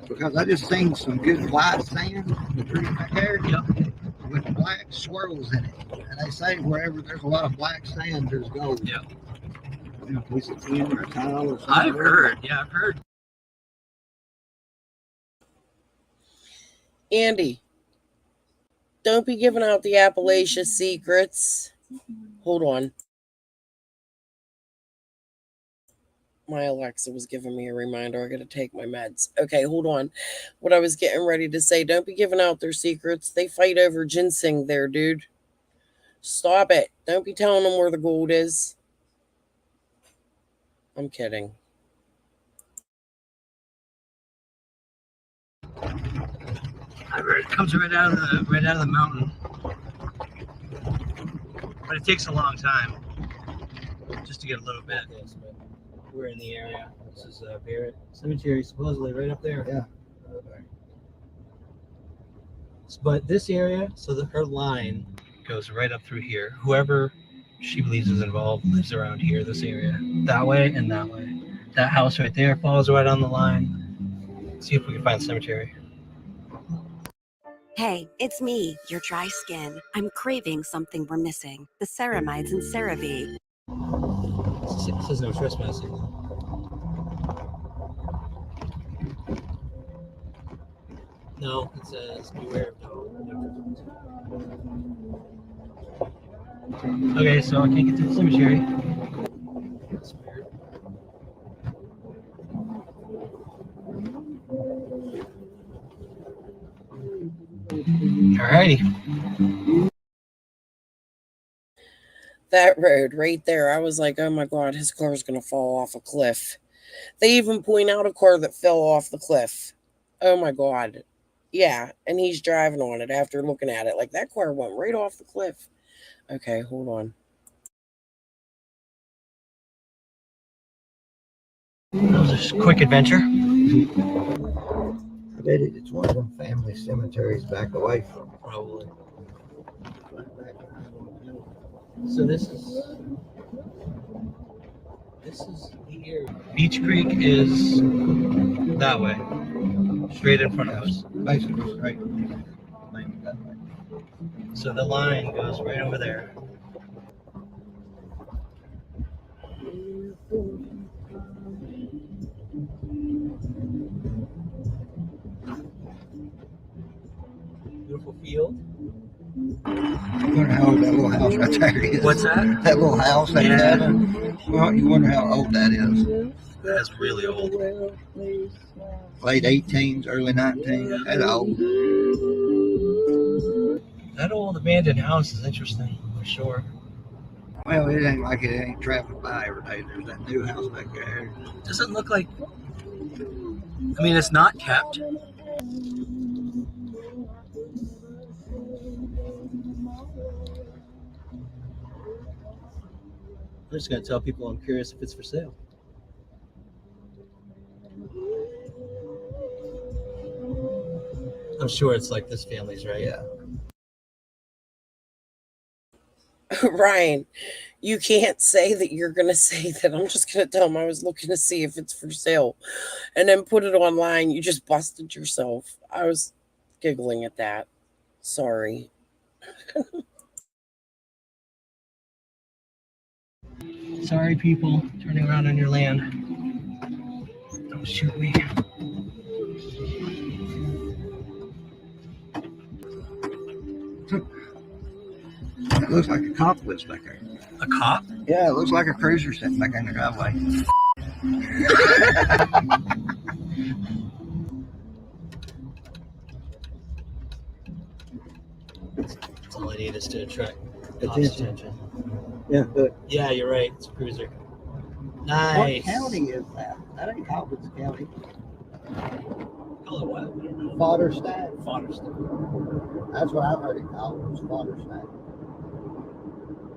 Because I just seen some good white sand in the tree back there. Yep. With black swirls in it. And they say wherever there's a lot of black sand, there's gold. Yeah. You know, a piece of tin or a tile or something. I've heard. Andy, don't be giving out the Appalachia secrets. Hold on. My Alexa was giving me a reminder. I got to take my meds. Okay, hold on. What I was getting ready to say, don't be giving out their secrets. They fight over ginseng there, dude. Stop it. Don't be telling them where the gold is. I'm kidding. I've heard it comes right out of the mountain. But it takes a long time just to get a little bit. We're in the area. This is Barrett Cemetery, supposedly right up there. Yeah. But this area, so her line goes right up through here. Whoever she believes is involved lives around here, this area. That way and that way. That house right there falls right on the line. Let's see if we can find the cemetery. Hey, it's me, your dry skin. I'm craving something we're missing. The ceramides and CeraVe. It says no trespassing. No, it says beware of dog. Okay, so I can't get to the cemetery. That's weird. Alrighty. That road right there, I was like, oh my God, his car's going to fall off a cliff. They even point out a car that fell off the cliff. Oh my God. Yeah, and he's driving on it after looking at it. Like, that car went right off the cliff. Okay, hold on. That was a quick adventure. I bet it's one of them family cemeteries back away from. Probably. So this is the area. Beach Creek is that way, straight in front of us. Basically straight. So the line goes right over there. Beautiful field. I wonder how old that little house right there is. What's that? That little house, that Yeah. cabin. Well, you wonder how old that is. That's really old. Late 18s, early 19s. That's old. That old abandoned house is interesting, for sure. Well, it ain't like it ain't traveling by every day. There's that new house back there. Doesn't look like. I mean, it's not kept. I'm just gonna tell people I'm curious if it's for sale. I'm sure it's like this family's, right? Yeah. Ryan, you can't say that you're going to say that. I'm just going to tell them I was looking to see if it's for sale and then put it online. You just busted yourself. I was giggling at that. Sorry. Sorry, people, turning around on your land. Don't shoot me. It looks like a cop lives back there. A cop? Yeah, it looks like a cruiser sitting back in the driveway. That's all I need is to attract Attention. Yeah, but Yeah, you're right. It's a cruiser. what Nice. county is that? That ain't Hopkins County. Call it what? I don't know. Fodderstadt. Fodderstadt. That's what I've heard it called, was Fodderstadt.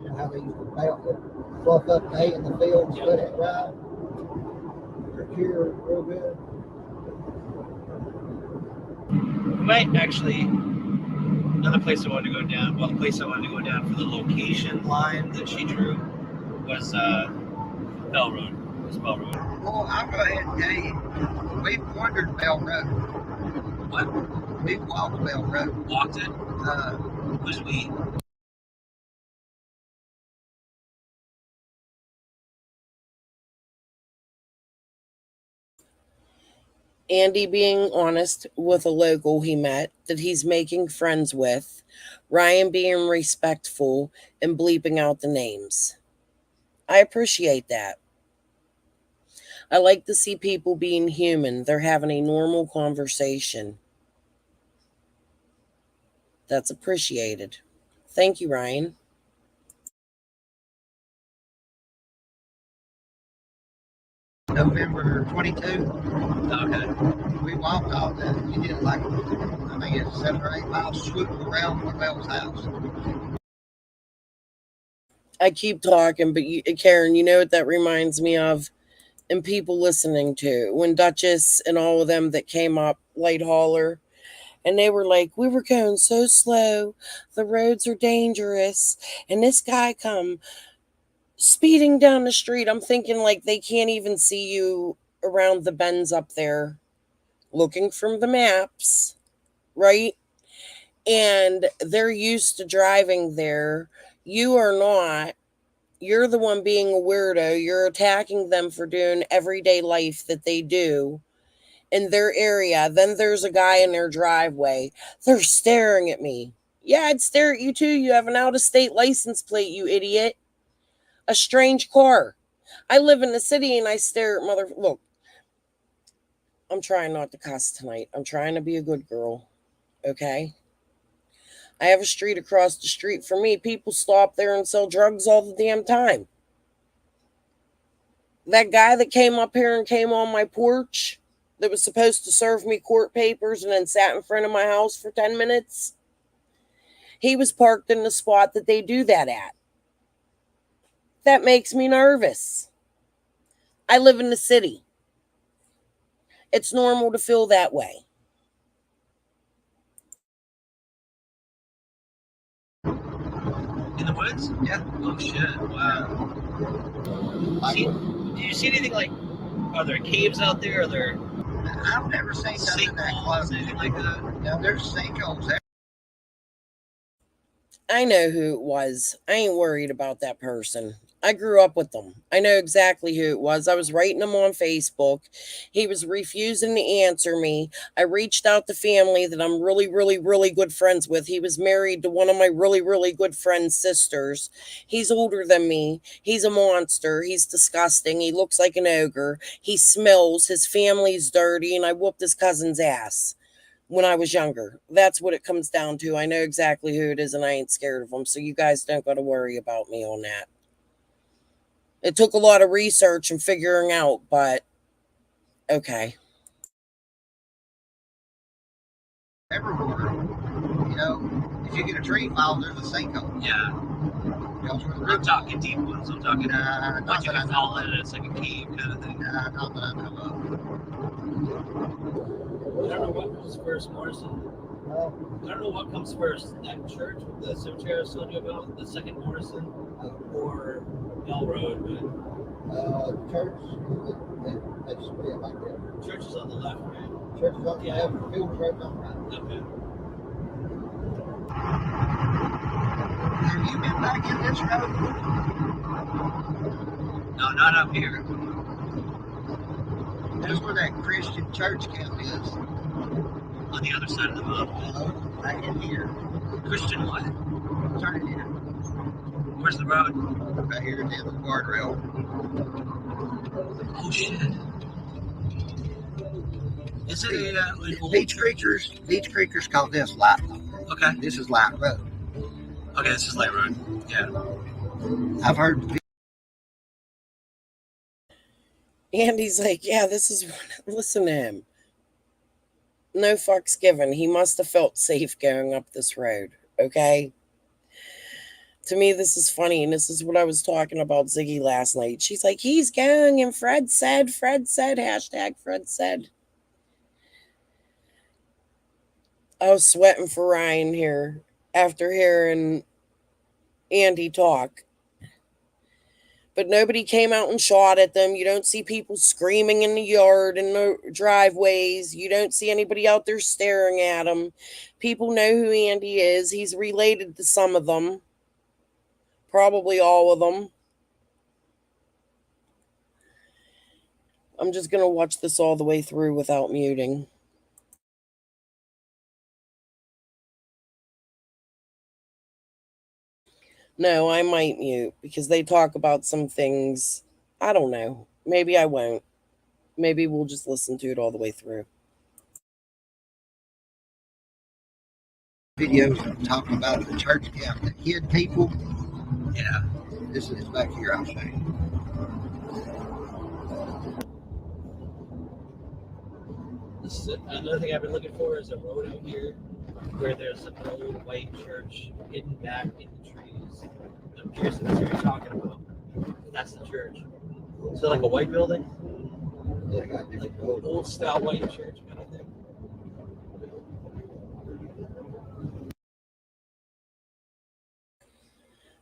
You know how they used to fluff up hay in the fields, Yep. let it dry? Procure real good. We might actually, another place I wanted to go down, well, the place I wanted to go down for the location line that she drew was Bell Road. It was Bell Road. Well, I'll go ahead and tell you, we've wandered Bell Road. What? We've walked Bell Road. Walked it? Uh, Who's we? Andy being honest with a local he met that he's making friends with, Ryan being respectful and bleeping out the names. I appreciate that. I like to see people being human. They're having a normal conversation. That's appreciated. Thank you, Ryan. November 22, Okay. we walked off that. We did like, I think it's 7 or 8 miles swooping around Bell's house. I keep talking, but Karen, you know what that reminds me of? And people listening to when Duchess and all of them that came up, Light Hauler, and they were like, we were going so slow, the roads are dangerous, and this guy come speeding down the street. I'm thinking like they can't even see you around the bends up there, looking from the maps, right? And they're used to driving there. You are not. You're the one being a weirdo. You're attacking them for doing everyday life that they do in their area. Then there's a guy in their driveway. They're staring at me. Yeah, I'd stare at you too. You have an out-of-state license plate, you idiot. A strange car. I live in the city and I stare at Look, I'm trying not to cuss tonight. I'm trying to be a good girl. Okay? I have a street across the street from me. People stop there and sell drugs all the damn time. That guy that came up here and came on my porch that was supposed to serve me court papers and then sat in front of my house for 10 minutes, he was parked in the spot that they do that at. That makes me nervous. I live in the city. It's normal to feel that way. In the woods? Yeah. Oh shit! Wow. Do you see anything like? Are there caves out there? Are there I've never seen nothing that close. anything like that? Now, there's sinkholes there. I know who it was. I ain't worried about that person. I grew up with them. I know exactly who it was. I was writing him on Facebook. He was refusing to answer me. I reached out to family that I'm really, really, really good friends with. He was married to one of my really, really good friend's sisters. He's older than me. He's a monster. He's disgusting. He looks like an ogre. He smells. His family's dirty, and I whooped his cousin's ass when I was younger. That's what it comes down to. I know exactly who it is, and I ain't scared of him, so you guys don't got to worry about me on that. It took a lot of research and figuring out, but okay. Everywhere. You know, if you get a tree fall, there's a sinkhole. Yeah. Y'all's where the I'm river. talking deep ones. I'm talking Nah, once not you that I can know fall in of. it, it's like a cave kind of thing. Nah, not that I know of. I don't know what comes first, Morrison. I don't know what comes first. That church with the cemetery I was telling you about, the second Morrison, or Bell Road, Church, that's way like that. but church is on the left, right? Church is on the Yeah. left, field is right on the right. Okay. Have you been back in this road? No, not up here. That's where that Christian church camp is. On the other side of the mountain. Back in here. Christian what? Turn it in. Where's the road? Right here at the end of the guardrail. Oh shit. Is it an old Beach church? Creekers call this Light. Okay. This is Light Road. Okay, this is Light Road. Yeah. I've heard. Andy's like, yeah, this is listen to him. No fucks given. He must have felt safe going up this road. Okay. To me, this is funny, and this is what I was talking about Ziggy last night. She's like, he's going, and Fred said, hashtag Fred said. I was sweating for Ryan here after hearing Andy talk. But nobody came out and shot at them. You don't see people screaming in the yard and the driveways. You don't see anybody out there staring at them. People know who Andy is. He's related to some of them. Probably all of them. I'm just going to watch this all the way through without muting. No, I might mute because they talk about some things. I don't know. Maybe I won't. Maybe we'll just listen to it all the way through. Videos talking about the church camp that hid people. Yeah. This is back here, I'll show you. This is it. Another thing I've been looking for is a road out here where there's an old white church hidden back in the trees. I'm curious if that's what you're talking about. That's the church. So like a white building? Yeah, I got Like different an old style white church kind of thing.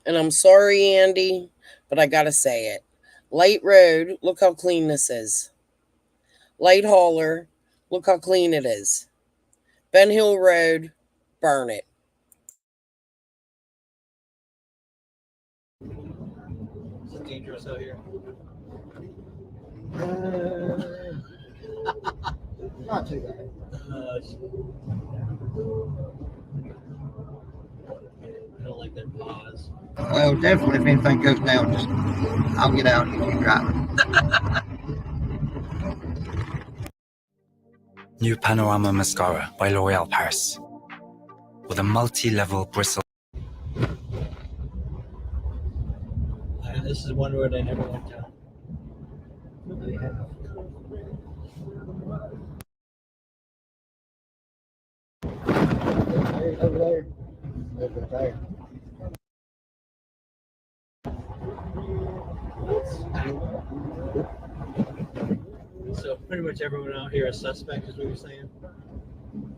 And I'm sorry, Andy, but I gotta say it. Light Road, look how clean this is. Light Hauler, look how clean it is. Ben Hill Road, burn it. Is it dangerous out here? Not too bad. I don't like that pause. Well, definitely, if anything goes down, just I'll get out and keep driving. New Panorama Mascara by L'Oréal Paris. With a multi-level bristle. This is one road I never went down. Over there. Over there. So pretty much everyone out here is suspect, is what you're saying?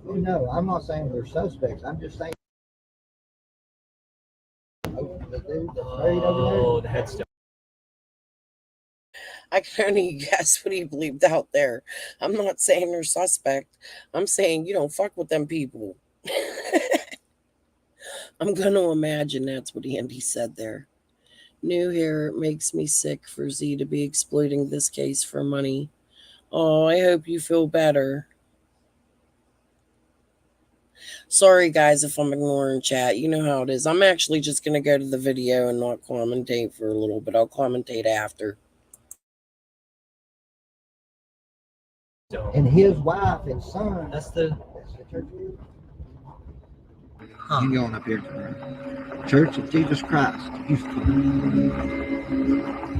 No, I'm not saying they're suspects. I'm just saying. Oh, the dude that's buried over The headstone. I can only guess what he believed out there. I'm not saying they're suspect. I'm saying you don't fuck with them people. I'm going to imagine that's what Andy said there. New here, it makes me sick for Z to be exploiting this case for money. Oh, I hope you feel better. Sorry, guys, if I'm ignoring chat. You know how it is. I'm actually just going to go to the video and not commentate for a little bit. I'll commentate after. And his wife and son. That's the church. You going up here? Church of Jesus Christ, Houston.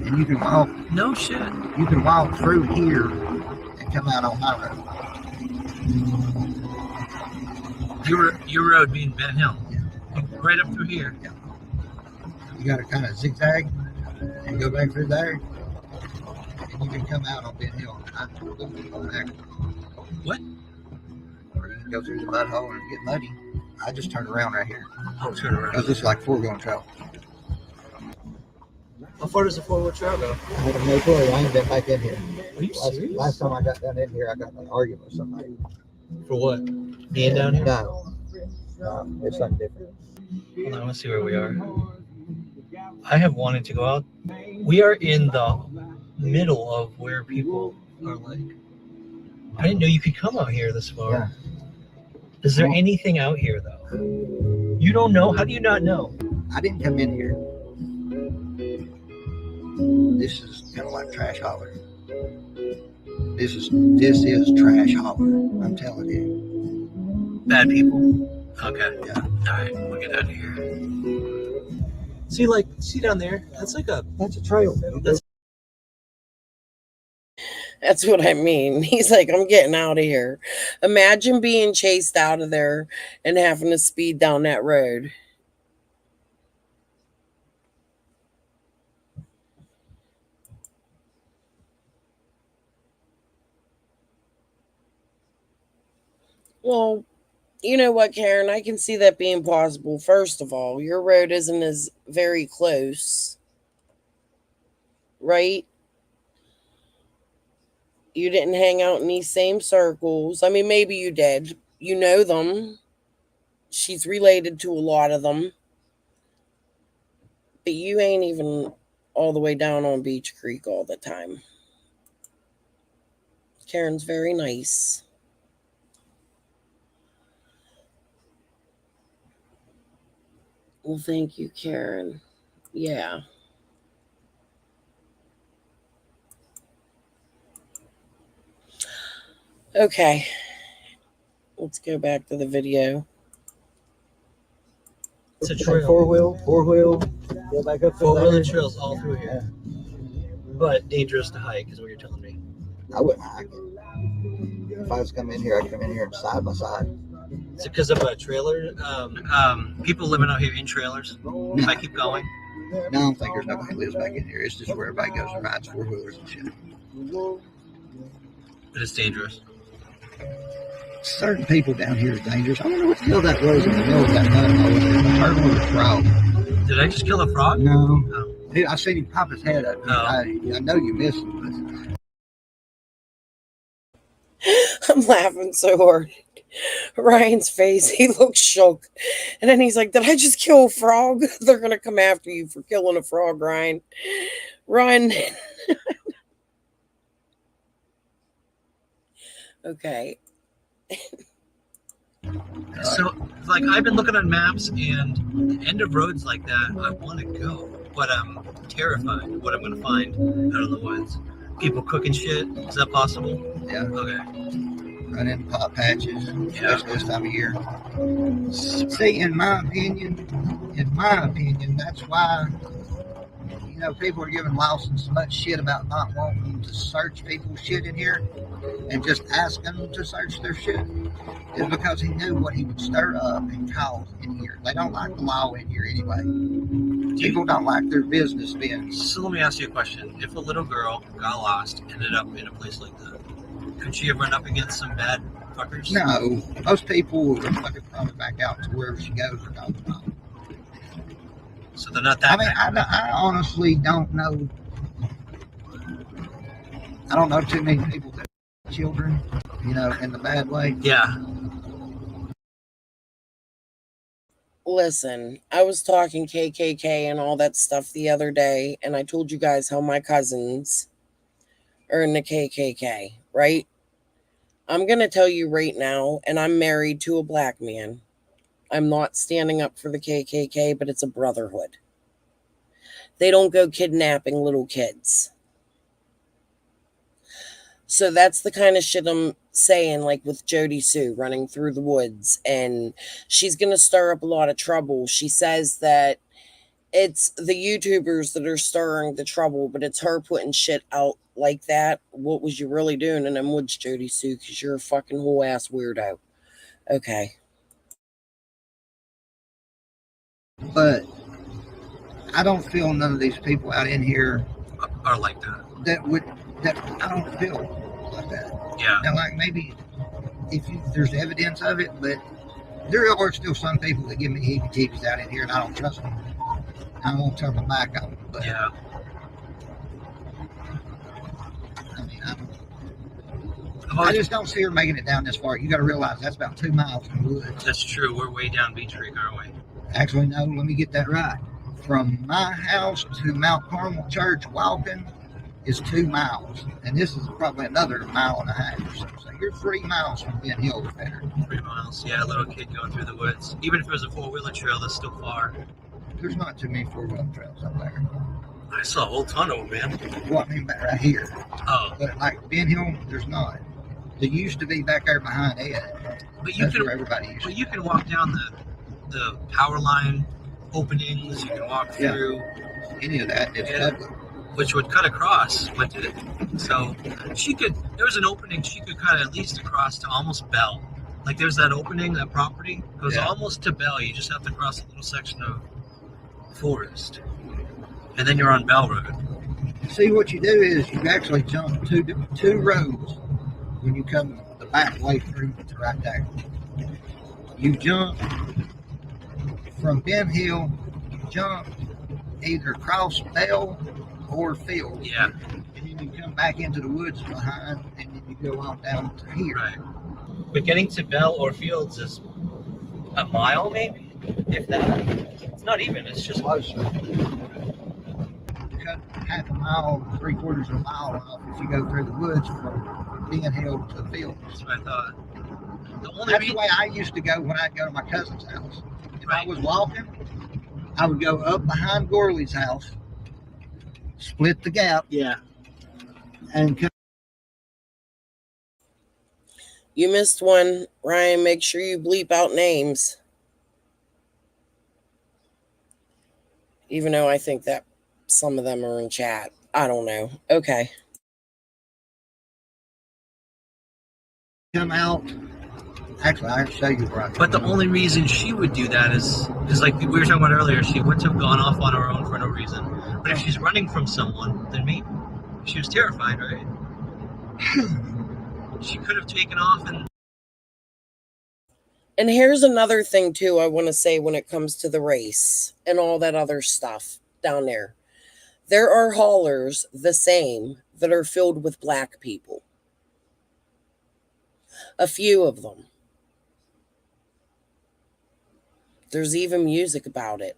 And you can walk. no shit. You can walk through here and come out on my road. Your road being Ben Hill. Yeah. Right up through here. Yeah. You got to kind of zigzag and go back through there, and you can come out on Ben Hill. What? Or you can go through the mud hole and get muddy. I just turn around right here. Oh, turn around. Because it's like four-going trail. How far does the 4-wheel trail go? I have no clue. I ain't been back in here. Are you serious? Last time I got down in here, I got in an argument with somebody. For what? Being down here? No. It's something different. Hold on, let's see where we are. I have wanted to go out. We are in the middle of where people are like. I didn't know you could come out here this far. Yeah. Is there anything out here though? You don't know? How do you not know? I didn't come in here. This is kind of like trash holler. This is trash holler. I'm telling you. Bad people. Okay. Yeah. All right, we'll get out of here. See down there? That's a trail. That's what I mean. He's like, I'm getting out of here. Imagine being chased out of there and having to speed down that road. Well, you know what, Karen? I can see that being possible. First of all, your road isn't as very close, right? You didn't hang out in these same circles. I mean, maybe you did. You know them. She's related to a lot of them. But you ain't even all the way down on Beach Creek all the time. Karen's very nice. Well, thank you, Karen. Yeah. Okay. Let's go back to the video. It's a trail. Four wheel. Go back up. Four-wheeler trails all through here. But dangerous to hike is what you're telling me. I wouldn't hike it. If I was coming in here, I'd come in here side by side. Is it because of a trailer? People living out here in trailers? If I keep going? No, I don't think there's nobody lives back in here. It's just where everybody goes and rides four-wheelers and shit. But it's dangerous. Certain people down here is dangerous. I wonder what the hell that was in the middle of that mud hole. A turtle or a frog? Did I just kill a frog? No. Oh. Dude, I seen him pop his head up. Oh. I know you missed him. I'm laughing so hard. Ryan's face, he looks shook. And then he's like, did I just kill a frog? They're going to come after you for killing a frog, Ryan. Run. Okay. So, like, I've been looking on maps, and the end of roads like that, I want to go, but I'm terrified of what I'm going to find out in the woods. People cooking shit. Is that possible? Yeah. Okay. Run into pot patches, especially this time of year. See, in my opinion, that's why, people are giving Lawson so much shit about not wanting to search people's shit in here and just ask them to search their shit, is because he knew what he would stir up and cause in here. They don't like the law in here anyway. People don't like their business being. So let me ask you a question. If a little girl got lost, ended up in a place like that, could she have run up against some bad fuckers? No. Most people would fucking probably back out to wherever she goes or goes about. So they're not that I mean, I honestly don't know. I don't know too many people that have children, in the bad way. Yeah. Listen, I was talking KKK and all that stuff the other day, and I told you guys how my cousins are in the KKK, right? I'm going to tell you right now, and I'm married to a black man. I'm not standing up for the KKK, but it's a brotherhood. They don't go kidnapping little kids. So that's the kind of shit I'm saying, like with Jody Sue running through the woods, and she's going to stir up a lot of trouble. She says that it's the YouTubers that are stirring the trouble, but it's her putting shit out like that. What was you really doing in them woods, Jody Sue? Because you're a fucking whole ass weirdo. Okay. But I don't feel none of these people out in here Are like that. that I don't feel like that. Yeah. Now, like maybe there's evidence of it, but there are still some people that give me heebie-jeebies out in here, and I don't trust them. I won't turn my back on them. But Yeah. I mean, I just don't see her making it down this far. You got to realize that's about 2 miles in the woods. That's true. We're way down Beach Creek, aren't we? Actually, no. Let me get that right. From my house to Mount Carmel Church, walking is 2 miles, and this is probably another 1.5 miles or so. So you're 3 miles from Ben Hill with better. 3 miles. Yeah, a little kid going through the woods. Even if it was a 4-wheeler trail, that's still far. There's not too many 4-wheel trails up there. I saw a whole ton of them, man. Well, I mean, back right here. Oh, But like Ben Hill, there's not. There used to be back there behind Ed. but you That's can. where everybody used to. But you can walk down the power line openings. You can walk Yeah. through, Any of that is Yeah. public. which would cut across. But so she could. There was an opening she could cut at least across to almost Bell. Like there's that opening, that property goes Yeah. almost to Bell. You just have to cross a little section of forest, and then you're on Bell Road. See, what you do is you actually jump two roads when you come the back way through to right there. You jump from Ben Hill, you jump either across Bell or Field. Yeah, And then you come back into the woods behind, and then you go on down to here. right. But getting to Bell or Fields is a mile, maybe, if that. It's not even. It's just Closer. Cut 1/2 mile, 3/4 of a mile off if you go through the woods from Ben Hill to Field. That's what I thought. The only That's the reason, way I used to go when I'd go to my cousin's house. If I Right. was walking, I would go up behind Gorley's house, split the gap, yeah, and come. You missed one, Ryan. Make sure you bleep out names. Even though I think that some of them are in chat. I don't know. Okay. Come out. Actually, I'll show you where I but the only reason she would do that is because, like we were talking about earlier, she wouldn't have gone off on her own for no reason. But if she's running from someone, then maybe she was terrified, right? She could have taken off and. And here's another thing, too, I want to say when it comes to the race and all that other stuff down there. There are haulers the same that are filled with black people. A few of them. There's even music about it.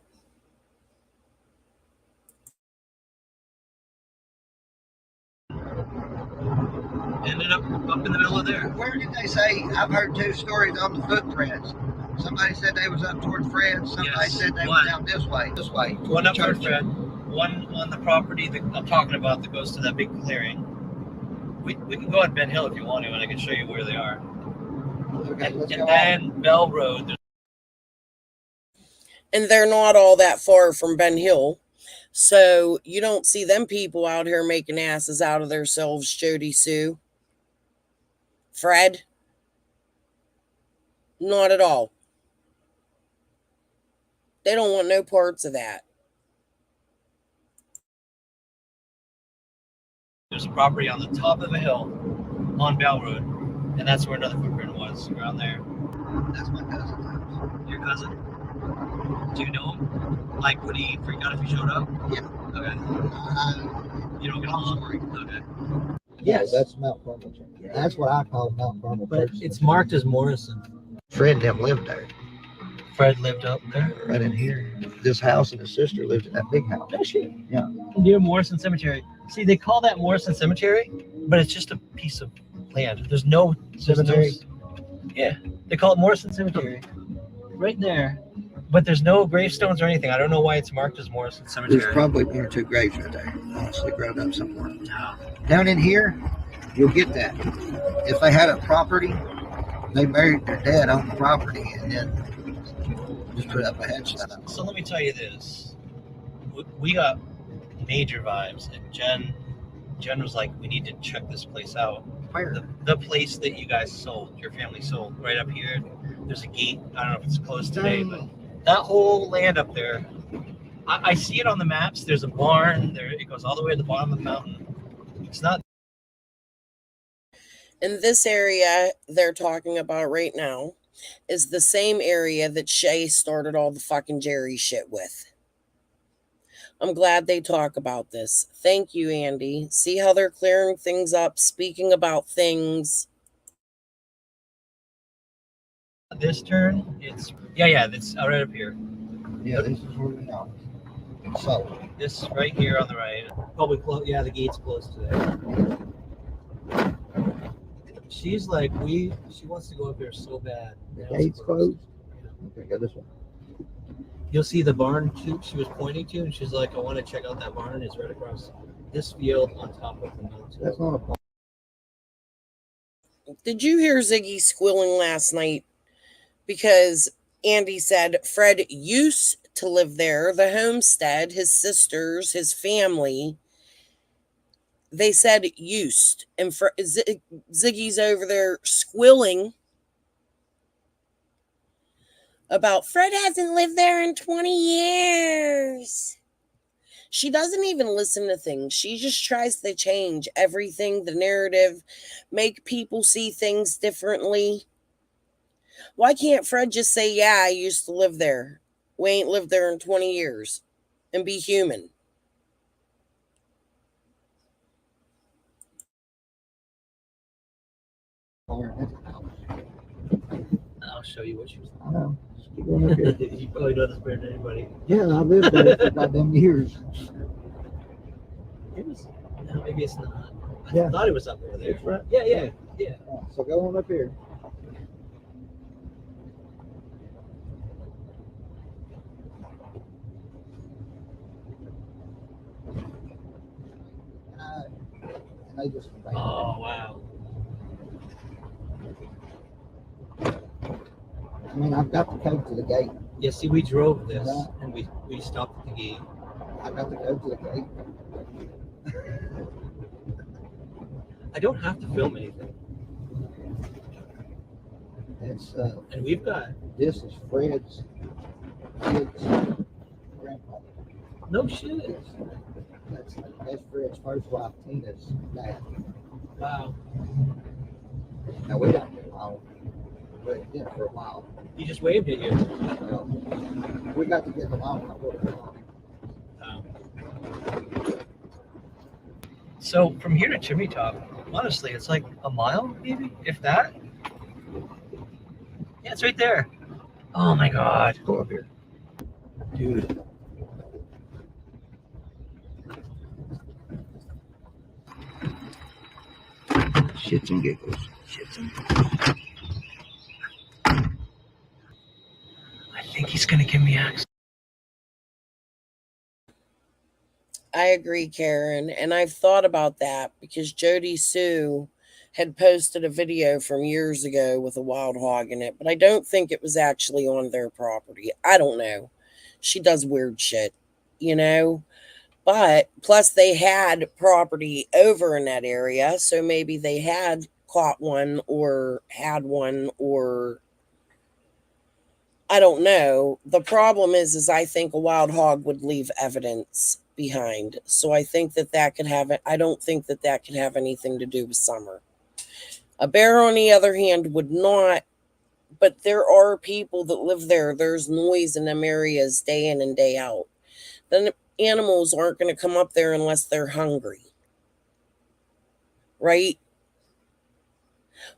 Ended up in the middle of there. Where did they say? I've heard 2 stories on the footprints. Somebody said they was up towards Fred's. Somebody Yes, said they one. was down this way. This way. One up Church. for Fred, one on the property that I'm talking about that goes to that big clearing. We can go on Ben Hill if you want to, and I can show you where they are. Okay, let's And go on. then Bell Road. And they're not all that far from Ben Hill. So you don't see them people out here making asses out of themselves, Jody Sue. Fred? Not at all. They don't want no parts of that. There's a property on the top of a hill on Bell Road, and that's where another footprint was, around there. That's my cousin's house. Your cousin? Do you know him? Like, would he freak out if he showed up? Yeah. Okay. You don't get I'm along? sorry. Okay. Yes, that's Mount Carmel Church. That's what I call Mount Carmel But Church. it's marked as Morrison. Fred and them lived there, Fred lived up there. right in here. This house and his sister lived in that big house. Does she? Yeah. Near Morrison Cemetery. See, they call that Morrison Cemetery, but it's just a piece of land. There's no Cemetery? Yeah, they call it Morrison Cemetery. Right there. But there's no gravestones or anything. I don't know why it's marked as Morrison Cemetery. There's probably 1 or 2 graves right there. Honestly, grown up somewhere. No. Down in here, you'll get that. If they had a property, they buried their dad on the property and then just put up a headstone. So let me tell you this. We got major vibes, and Jen was like, we need to check this place out. Where? The place that you guys sold, your family sold, right up here. There's a gate. I don't know if it's closed today, but that whole land up there I see it on the maps. There's a barn there. It goes all the way to the bottom of the mountain. It's not. In this area they're talking about right now is the same area that Shay started all the fucking Jerry shit with. I'm glad they talk about this. Thank you, Andy. See how they're clearing things up, speaking about things. This turn, it's yeah, it's right up here. Yeah, this is where we are. So, This right here on the right. Probably close. Yeah, the gate's close to there. She's like, she wants to go up there so bad. the Now it's gate's closed. Yeah. Okay, go this way. You'll see the barn she was pointing to, and she's like, I want to check out that barn. It's right across this field on top of the mountain. That's not a problem. Did you hear Ziggy squealing last night? Because Andy said Fred used to live there, the homestead, his sisters, his family. They said used. And Ziggy's over there squealing about Fred hasn't lived there in 20 years. She doesn't even listen to things. She just tries to change everything, the narrative, make people see things differently. Why can't Fred just say, yeah, I used to live there. We ain't lived there in 20 years and be human? I'll show you what she was. I know. Just keep going up here. You probably know this better than anybody. Yeah, I lived there for goddamn years. It was. No, maybe it's not. I Yeah. thought it was up over there. It's right. Yeah. Yeah, so go on up here. And they just Oh wow. I mean, I've got the code to the gate. Yeah. See, we drove this, Yeah. and we stopped at the gate. I've got the code to the gate. I don't have to film anything, It's and we've got this is Fred's kid's grandpa. no shit. That's Fred's first wife, Tina's dad. Wow. Now we don't get along, but yeah, for a while. He just waved at you. We got to get along. I would have gone. So from here to Chimney Top, honestly, it's like a mile, maybe, if that. Yeah, it's right there. Oh my god. Go up here. Dude. Shits and giggles. I think he's gonna give me access. I agree, Karen. And I've thought about that because Jody Sue had posted a video from years ago with a wild hog in it, but I don't think it was actually on their property. I don't know. She does weird shit, you know? But plus they had property over in that area, so maybe they had caught one or had one, or I don't know. The problem is I think a wild hog would leave evidence behind. So I think that could have it. I don't think that could have anything to do with Summer. A bear, on the other hand, would not. But there are people that live there. There's noise in them areas day in and day out. Then animals aren't going to come up there unless they're hungry. Right?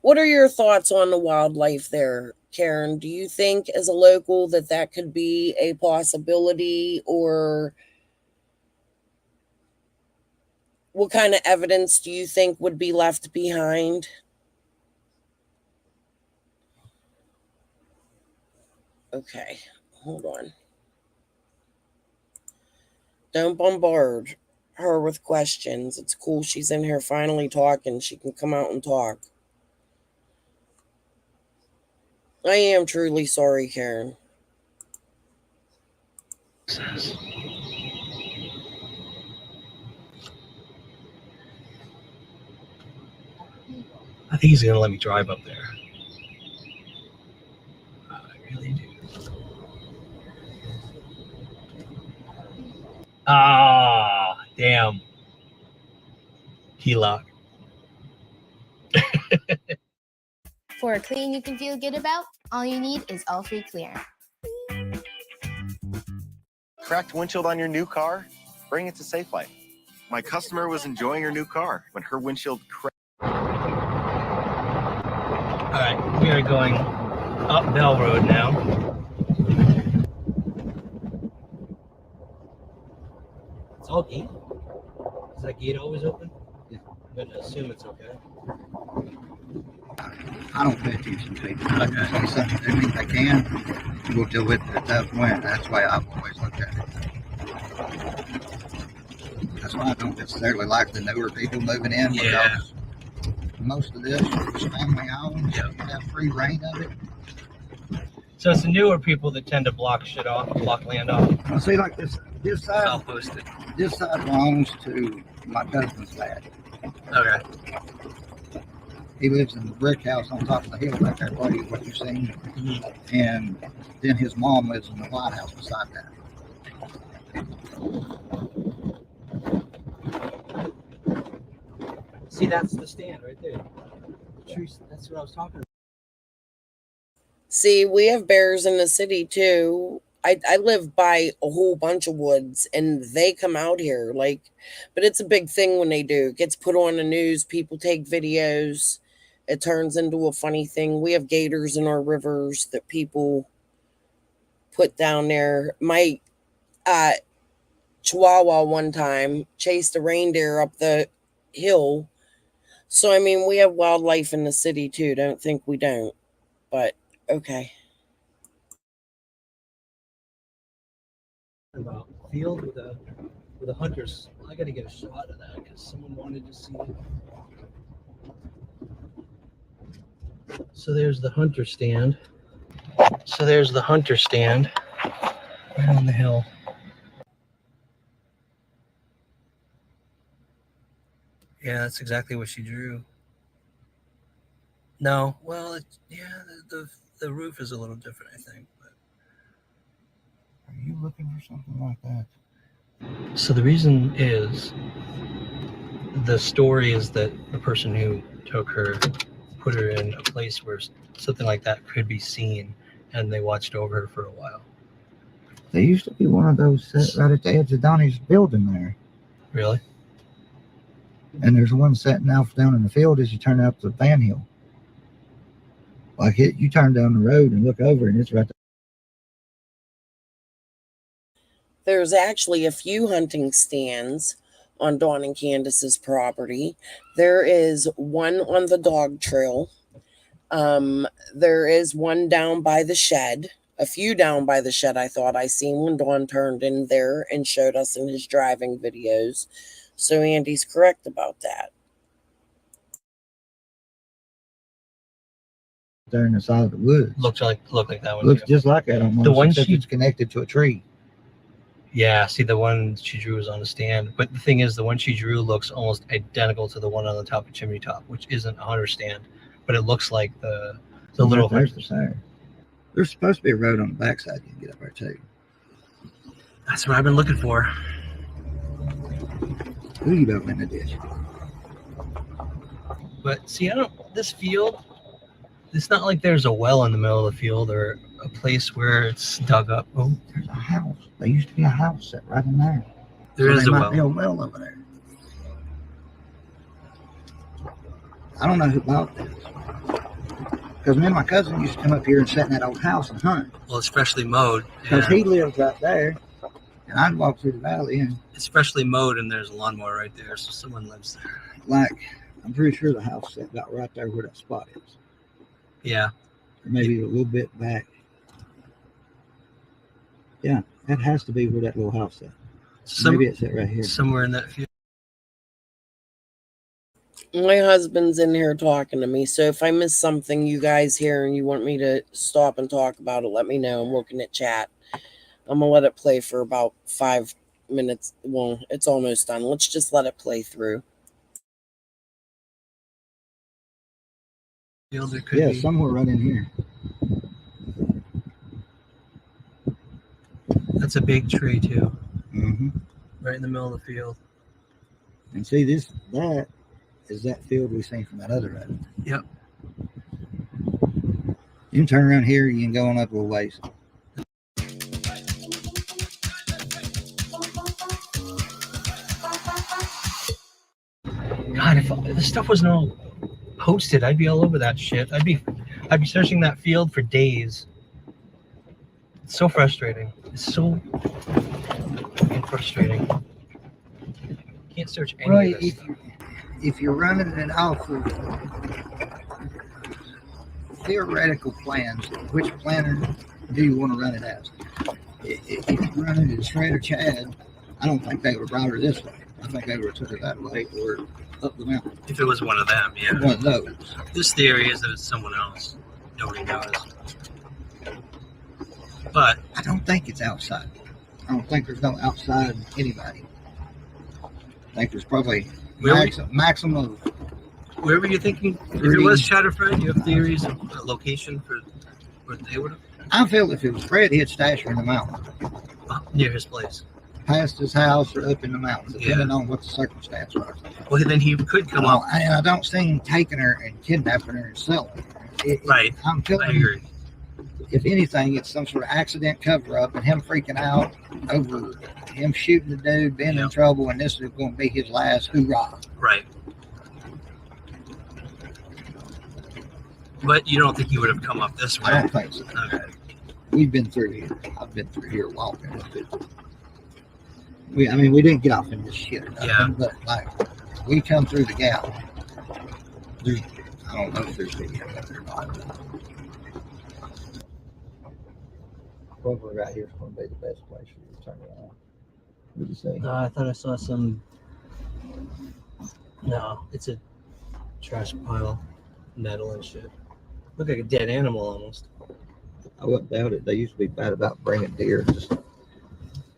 What are your thoughts on the wildlife there, Karen? Do you think as a local that could be a possibility, or what kind of evidence do you think would be left behind? Okay, hold on. Don't bombard her with questions. It's cool she's in here finally talking. She can come out and talk. I am truly sorry, Karen. I think he's gonna let me drive up there. I really do. Ah, damn. Key lock. For a clean you can feel good about, all you need is All Free Clear. Cracked windshield on your new car? Bring it to Safelight. My customer was enjoying her new car when her windshield cracked. All right, we are going up Bell Road now. It's all gated. Is that gate always open? Yeah. I'm going to assume it's okay. I don't pay attention to people. If they say something to me, they can. We'll deal with it at that point. That's the way I've always looked at it. That's why I don't necessarily like the newer people moving in, because most of this is family owned. You have free reign of it. So it's the newer people that tend to block shit off, block land off. Well, see, like this side, Self-hosted. this side belongs to my cousin's dad. Okay. He lives in the brick house on top of the hill back there, what you've seen. And then his mom lives in the White House beside that. See, that's the stand right there. That's what I was talking about. See, we have bears in the city too. I live by a whole bunch of woods and they come out here, like, but it's a big thing when they do. It gets put on the news, people take videos. It turns into a funny thing. We have gators in our rivers that people put down there. My Chihuahua one time chased a reindeer up the hill. So, I mean, we have wildlife in the city too. Don't think we don't. But, okay. About field with a hunter's. I got to get a shot of that because someone wanted to see it. So there's the hunter stand. Right on the hill. Yeah, that's exactly what she drew. No, well, the roof is a little different, I think. But. Are you looking for something like that? So the reason is, the story is that the person who took her put her in a place where something like that could be seen, and they watched over her for a while. There used to be one of those set right at the edge of Donnie's building there. Really? And there's one set now down in the field as you turn up the Van Hill. Like you turn down the road and look over and it's right there. There's actually a few hunting stands on Dawn and Candace's property. There is one on the dog trail. There is one down by the shed. A few down by the shed I thought I seen when Dawn turned in there and showed us in his driving videos. So Andy's correct about that. There in the side of the woods. Looked like that one. Looks too. just like that almost. The one except she- it's connected to a tree. Yeah, see, the one she drew was on the stand. But the thing is, the one she drew looks almost identical to the one on the top of Chimney Top, which isn't a hunter stand, but it looks like the little There's hunter. the side. There's supposed to be a road on the backside you can get up there too. That's what I've been looking for. Who you about in the ditch? But see, this field, it's not like there's a well in the middle of the field or a place where it's dug up. Oh, There's a house. There used to be a house set right in there. there is a might be well. a well over there. I don't know who bought this. Because me and my cousin used to come up here and sit in that old house and hunt. Well, it's freshly mowed. Because and he lives right there. And I'd walk through the valley and It's freshly mowed, and there's a lawnmower right there, so someone lives there. like, I'm pretty sure the house set about right there where that spot is. Yeah. Or maybe a little bit back. Yeah, that has to be where that little house is. Maybe it's set right here. Somewhere in that field. My husband's in here talking to me, so if I miss something you guys hear and you want me to stop and talk about it, let me know. I'm looking at chat. I'm gonna let it play for about 5 minutes. Well, it's almost done. Let's just let it play through. Field it could Yeah, be. somewhere right in here. That's a big tree too. Mm-hmm. Right in the middle of the field. And see that is that field we seen from that other road. Yep. You can turn around here, you can go on up a little ways. God, if this stuff wasn't all posted, I'd be all over that shit. I'd be searching that field for days. It's so frustrating. It's so fucking frustrating. Can't search any Right, of this stuff. if you're running it off of theoretical plans, which planner do you want to run it as? If you run it as Fred or Chad, I don't think they would have brought her this way. I think they would have took her that way or up the mountain. If it was one of them, yeah. One of those. This theory is that it's someone else. Nobody knows. But I don't think it's outside. I don't think there's no outside anybody. I think there's probably Really? maximum of. where were you thinking? If it was Chad or Fred, you have theories of a location for where they would have I feel if it was Fred, he'd stash her in the mountain, near his place. past his house or up in the mountains, depending on what the circumstance was. Well, then he could come up. And I don't see him taking her and kidnapping her and selling her. Right. I'm I feeling, agree. if anything, it's some sort of accident cover up and him freaking out over him shooting the dude, being in trouble, and this is going to be his last hoorah. Right. But you don't think he would have come up this way? I don't think so. Okay. We've been through here. I've been through here walking. We didn't get off in this shit or nothing, Yeah. but like we come through the gap. There's, I don't know if there's video up there or not. Probably right here is going to be the best place for you to turn around. What do you say? I thought I saw some. No, it's a trash pile, metal and shit. Look like a dead animal almost. I wouldn't doubt it. They used to be bad about bringing deer, just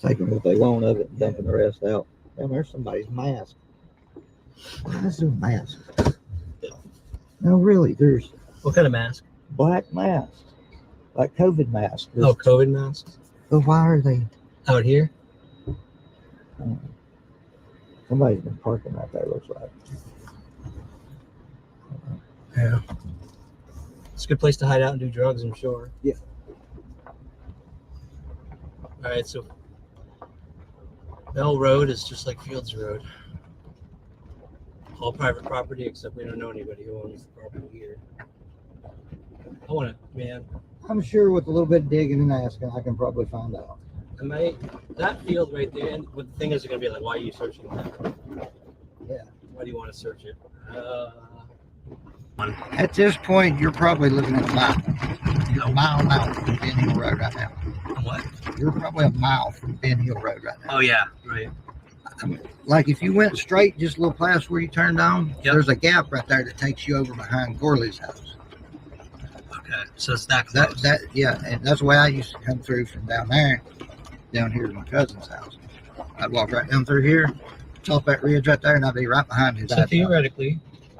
taking what they want of it and dumping the rest out. And there's somebody's mask. Why is there a mask? No, really, there's What kind of mask? black masks, like COVID masks. Oh, COVID masks But why are they? out here. Somebody's been parking right there, looks like. Yeah. It's a good place to hide out and do drugs, I'm sure. Yeah. All right, so Bell Road is just like Fields Road. All private property, except we don't know anybody who owns the property here. I want to, man. I'm sure with a little bit of digging and asking, I can probably find out. That field right there, and the thing is going to be like, why are you searching that? Yeah. Why do you want to search it? At this point, you're probably looking at a mile. You're a mile out from Ben Hill Road right now. What? You're probably a mile from Ben Hill Road right now. Oh, yeah, right. Like if you went straight just a little past where you turned on, Yep. there's a gap right there that takes you over behind Gorley's house. Okay, so it's that close. Yeah, and that's the way I used to come through from down there, down here to my cousin's house. I'd walk right down through here, top that ridge right there, and I'd be right behind his So house. theoretically,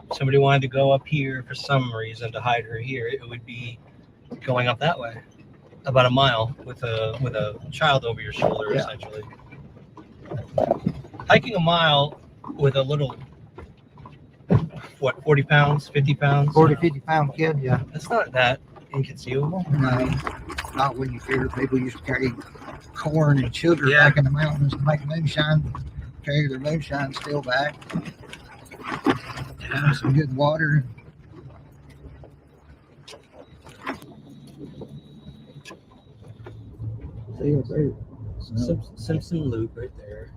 if somebody wanted to go up here for some reason to hide her here, it would be going up that way, about a mile with a child over your shoulder, Yeah. essentially. Hiking a mile with a little, 40 pounds, 50 pounds? 40, 50-pound kid, yeah. That's not that inconceivable. No, not when you figure people used to carry corn and sugar Yeah. back in the mountains to make moonshine, carry their moonshine still back. Yeah. Some good water. See up there? Simpson Loop right there.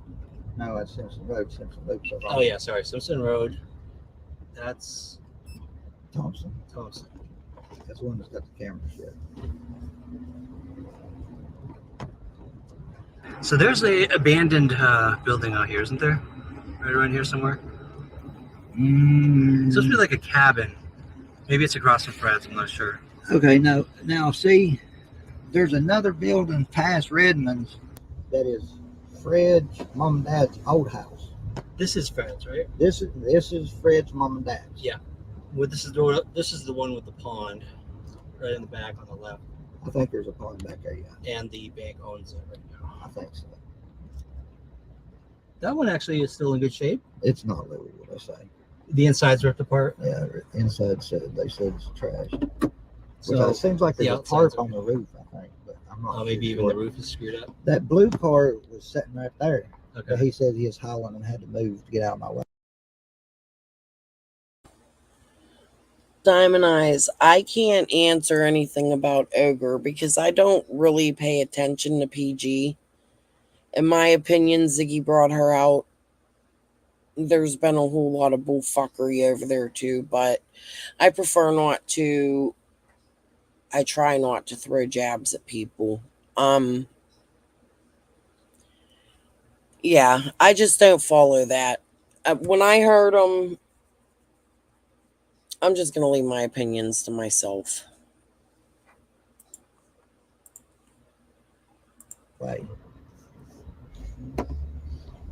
No, that's Simpson Road. Simpson Loop's over Oh, yeah, sorry. Simpson Road. That's Thompson. Thompson. That's the one that's got the camera shit. So there's a abandoned building out here, isn't there? Right around here somewhere. It's supposed to be like a cabin. Maybe it's across from Fred's. I'm not sure. Okay, no. Now, see, there's another building past Redmond's that is Fred's mom and dad's old house. This is Fred's, right? This is Fred's mom and dad's. Yeah. Well, this is the one with the pond, right in the back on the left, I think there's a pond back there, yeah. and the bank owns it right now. I think so. That one actually is still in good shape. It's not livable, what I say. The inside's ripped apart. Yeah, inside they said it's trashed. So Which it seems like the there's a outside's tarp on the roof, I think, but I'm not maybe too even sure. the roof is screwed up. That blue car was sitting right there. Okay. But he said he was howling and had to move to get out of my way. Diamond Eyes, I can't answer anything about Ogre because I don't really pay attention to PG. In my opinion, Ziggy brought her out. There's been a whole lot of bullfuckery over there too, but I prefer not to. I try not to throw jabs at people. Yeah, I just don't follow that. When I heard them, I'm just going to leave my opinions to myself. Right.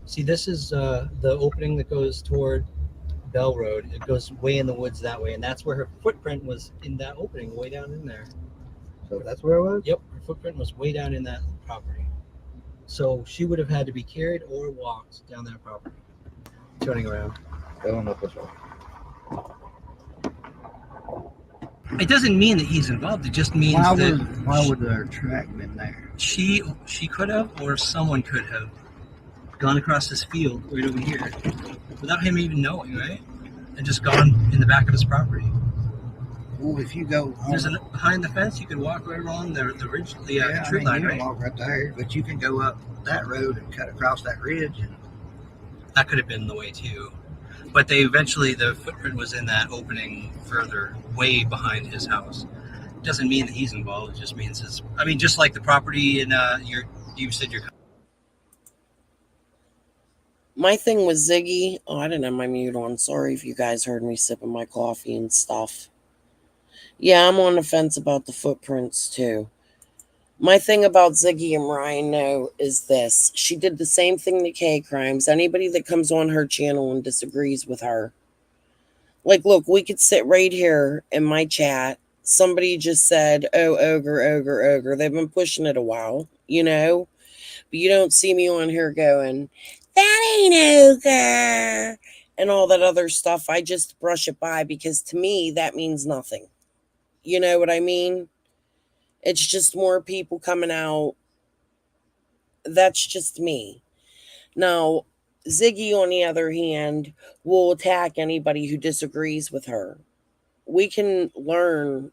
See, this is the opening that goes toward Bell Road. It goes way in the woods that way, and that's where her footprint was, in that opening, way down in there. So that's where it was? Yep, her footprint was way down in that property. So she would have had to be carried or walked down that property. Turning around. Going up this way. It doesn't mean that he's involved. It just means Why would their track been there? She could have, or someone could have gone across this field right over here without him even knowing, right? And just gone in the back of his property. Well, if you go behind the fence, you could walk right along the ridge, the tree line, you right? can walk right there, but you can go up that road and cut across that ridge. And that could have been the way too. But the footprint was in that opening further, way behind his house. It doesn't mean that he's involved. It just means just like the property in you said your. My thing with Ziggy, I didn't have my mute on. Sorry if you guys heard me sipping my coffee and stuff. Yeah, I'm on the fence about the footprints too. My thing about Ziggy and Ryan is this. She did the same thing to K Crimes. Anybody that comes on her channel and disagrees with her. Like, look, we could sit right here in my chat. Somebody just said, oh, Ogre. They've been pushing it a while, But you don't see me on here going, that ain't Ogre, and all that other stuff. I just brush it by because to me, that means nothing. You know what I mean? It's just more people coming out. That's just me. Now, Ziggy, on the other hand, will attack anybody who disagrees with her. We can learn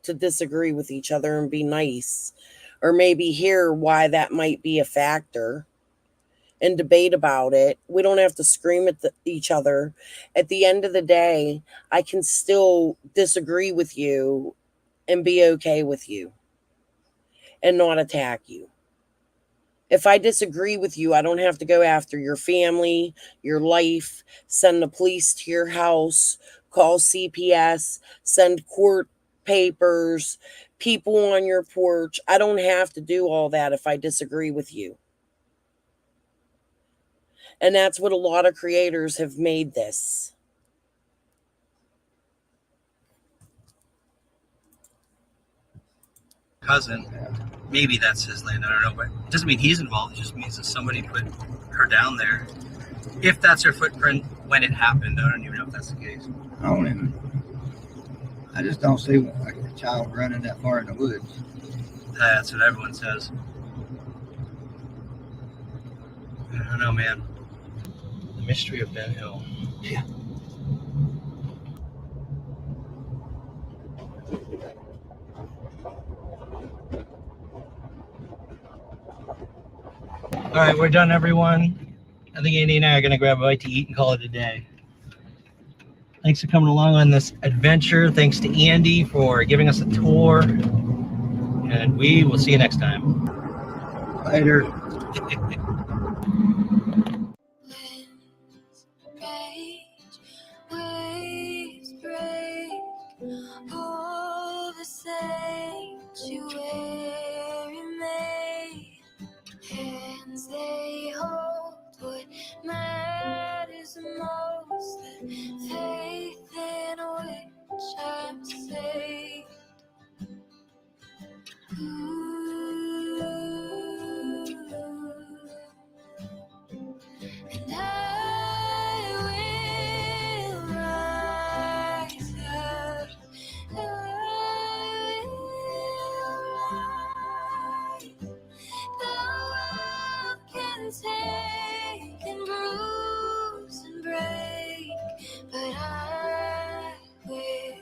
to disagree with each other and be nice, or maybe hear why that might be a factor and debate about it. We don't have to scream at each other. At the end of the day, I can still disagree with you and be okay with you and not attack you. If I disagree with you, I don't have to go after your family, your life, send the police to your house, call CPS, send court papers, people on your porch. I don't have to do all that if I disagree with you. And that's what a lot of creators have made this. Cousin, maybe that's his land, I don't know, but it doesn't mean he's involved. It just means that somebody put her down there. If that's her footprint when it happened, I don't even know if that's the case. I just don't see like a child running that far in the woods. That's what everyone says. I don't know, man. The mystery of Ben Hill. Yeah. All right, we're done, everyone. I think Andy and I are going to grab a bite to eat and call it a day. Thanks for coming along on this adventure. Thanks to Andy for giving us a tour. And we will see you next time. Later. Waves break all the sanctuary made. Hands they hold what matters most, the faith in which I'm saved. Ooh. take and bruise and break, but I will.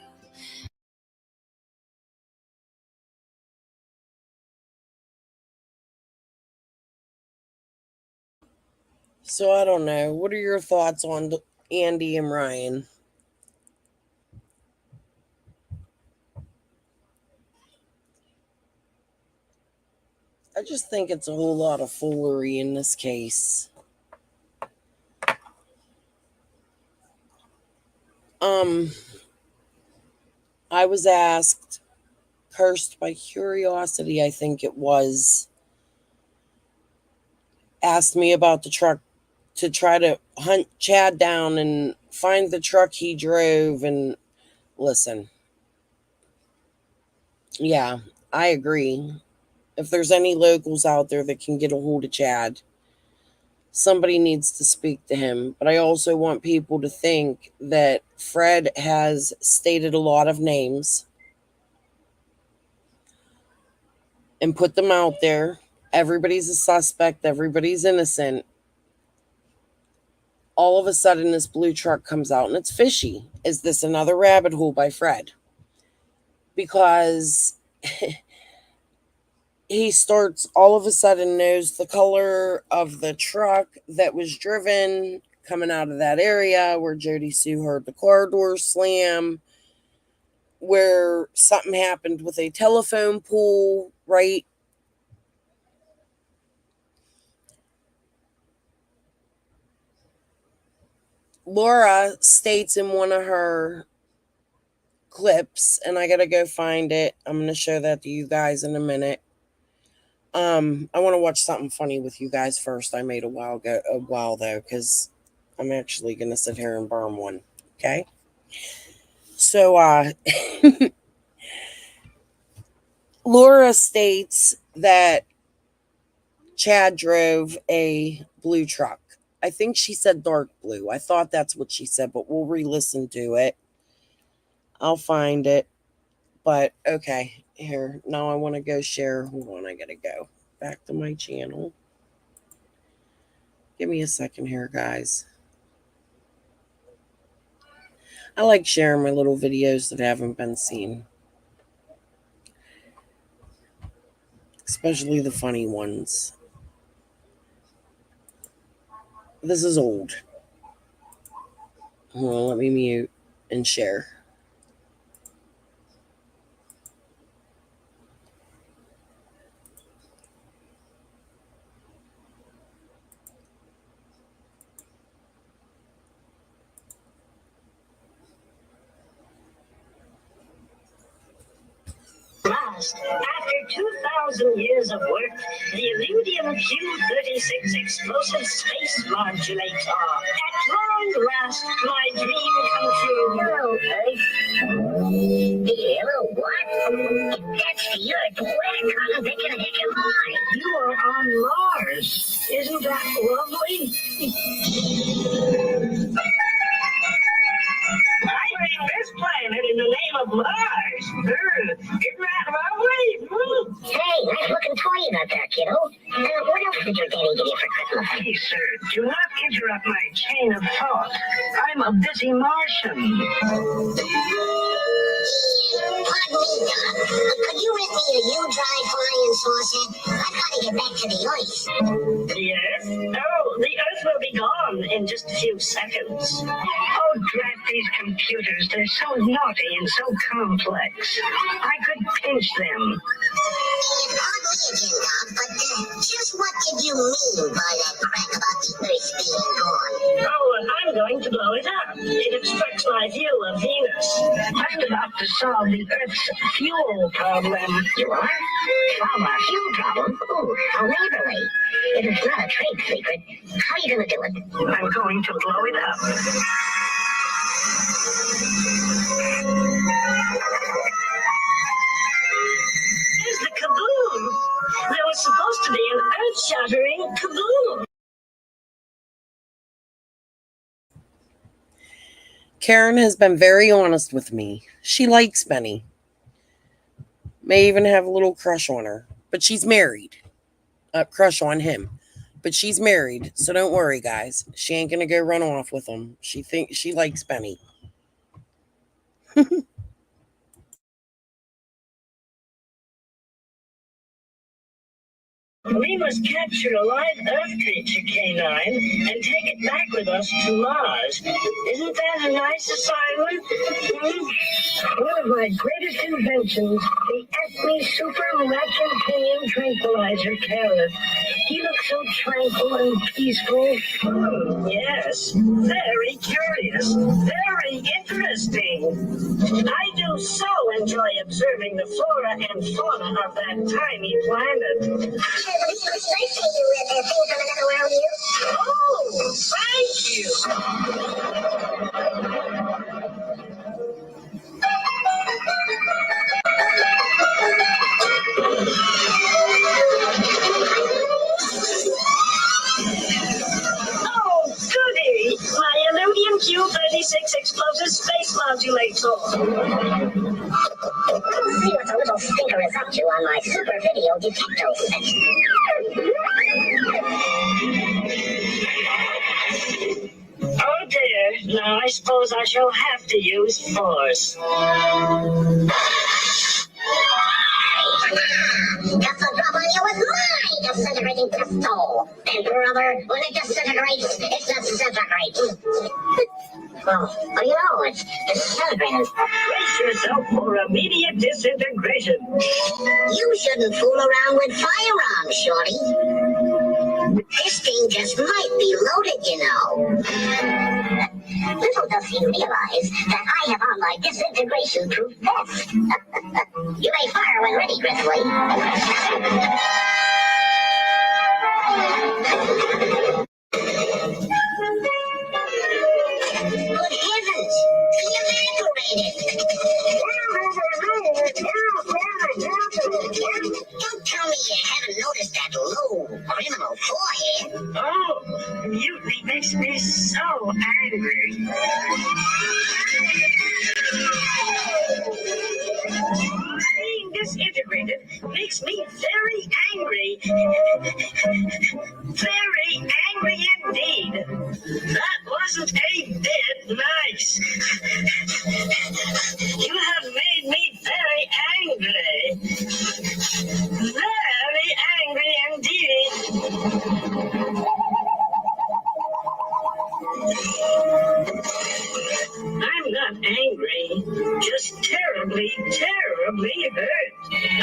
So I don't know. What are your thoughts on Andy and Ryan? I just think it's a whole lot of foolery in this case. I was asked, Cursed by Curiosity, I think it was, asked me about the truck to try to hunt Chad down and find the truck he drove. And listen, yeah, I agree. If there's any locals out there that can get a hold of Chad, somebody needs to speak to him. But I also want people to think that Fred has stated a lot of names and put them out there. Everybody's a suspect. Everybody's innocent. All of a sudden, this blue truck comes out and it's fishy. Is this another rabbit hole by Fred? Because he starts all of a sudden knows the color of the truck that was driven coming out of that area where Jody Sue heard the car door slam, where something happened with a telephone pole, right? Laura states in one of her clips, and I gotta go find it. I'm gonna show that to you guys in a minute. I want to watch something funny with you guys first. I made a while though, because I'm actually gonna sit here and burn one. Okay. So Laura states that Chad drove a blue truck. I think she said dark blue. I thought that's what she said, but we'll re-listen to it. I'll find it. But okay, here. Now I want to go share. Hold on, I gotta go back to my channel. Give me a second here, guys. I like sharing my little videos that haven't been seen. Especially the funny ones. This is old. Hold on, let me mute and share. Last, after 2,000 years of work, the Illudium Q36 explosive space modulator. At long last, my dream come true. Hello, Earth. Hello, what? That's the Earth. Where come they can heck am I? You are on Mars. Isn't that lovely? I named this planet in the name of Mars. Isn't that lovely? Hey, nice looking toy you got there, kiddo. What else did your daddy get you for Christmas? Please, sir, do not interrupt my chain of thought. I'm a busy Martian. Pardon me, Doc. Could you rent me a U-dry flying saucer? I've got to get back to the Earth. The Earth? Oh, the Earth will be gone in just a few seconds. Oh, drat these computers. They're so naughty and so complex. I could pinch them. Pardon me again, Doc, but just what did you mean by that crack about the Earth being gone? Oh, I'm going to blow it up. It obstructs my view of Venus. I'm about to solve the Earth's fuel problem. You are? Solve our fuel problem? Ooh, how neighborly. It is not a trade secret. How are you going to do it? I'm going to blow it up. There's the kaboom! There was supposed to be an earth-shattering kaboom! Karen has been very honest with me. She likes Benny. May even have a little crush on her. But she's married. Crush on him. But she's married, so don't worry, guys. She ain't gonna go run off with him. She thinks she likes Benny. We must capture a live Earth creature, K9, and take it back with us to Mars. Isn't that a nice assignment? One of my greatest inventions, the Acme Super Miraculous Tranquilizer Carrot. He looks so tranquil and peaceful. Yes, very curious, very interesting. I do so enjoy observing the flora and fauna of that tiny planet. It's nice to you things coming up around you. Oh, thank you. Oh, goody! My Illudium Q36 explosive space modulator. See what the little stinker is up to on my super video detector set. Oh dear, now I suppose I shall have to use force. Just a drop on you with my disintegrating pistol. And brother, when it disintegrates, it disintegrates. Well, what do you know? It's disintegrating. Brace yourself for immediate disintegration. You shouldn't fool around with firearms, shorty. This thing just might be loaded, you know. Little does he realize that I have on my disintegration-proof vest. You may fire when ready, Grizzly. Good heavens! He evaporated! Don't tell me you haven't noticed that low criminal forehead. Oh, mutiny makes me so angry. Being disintegrated makes me very angry. Very angry indeed. That wasn't a bit nice. You have made me very angry. Very angry indeed. I'm not angry, just terribly, terribly hurt.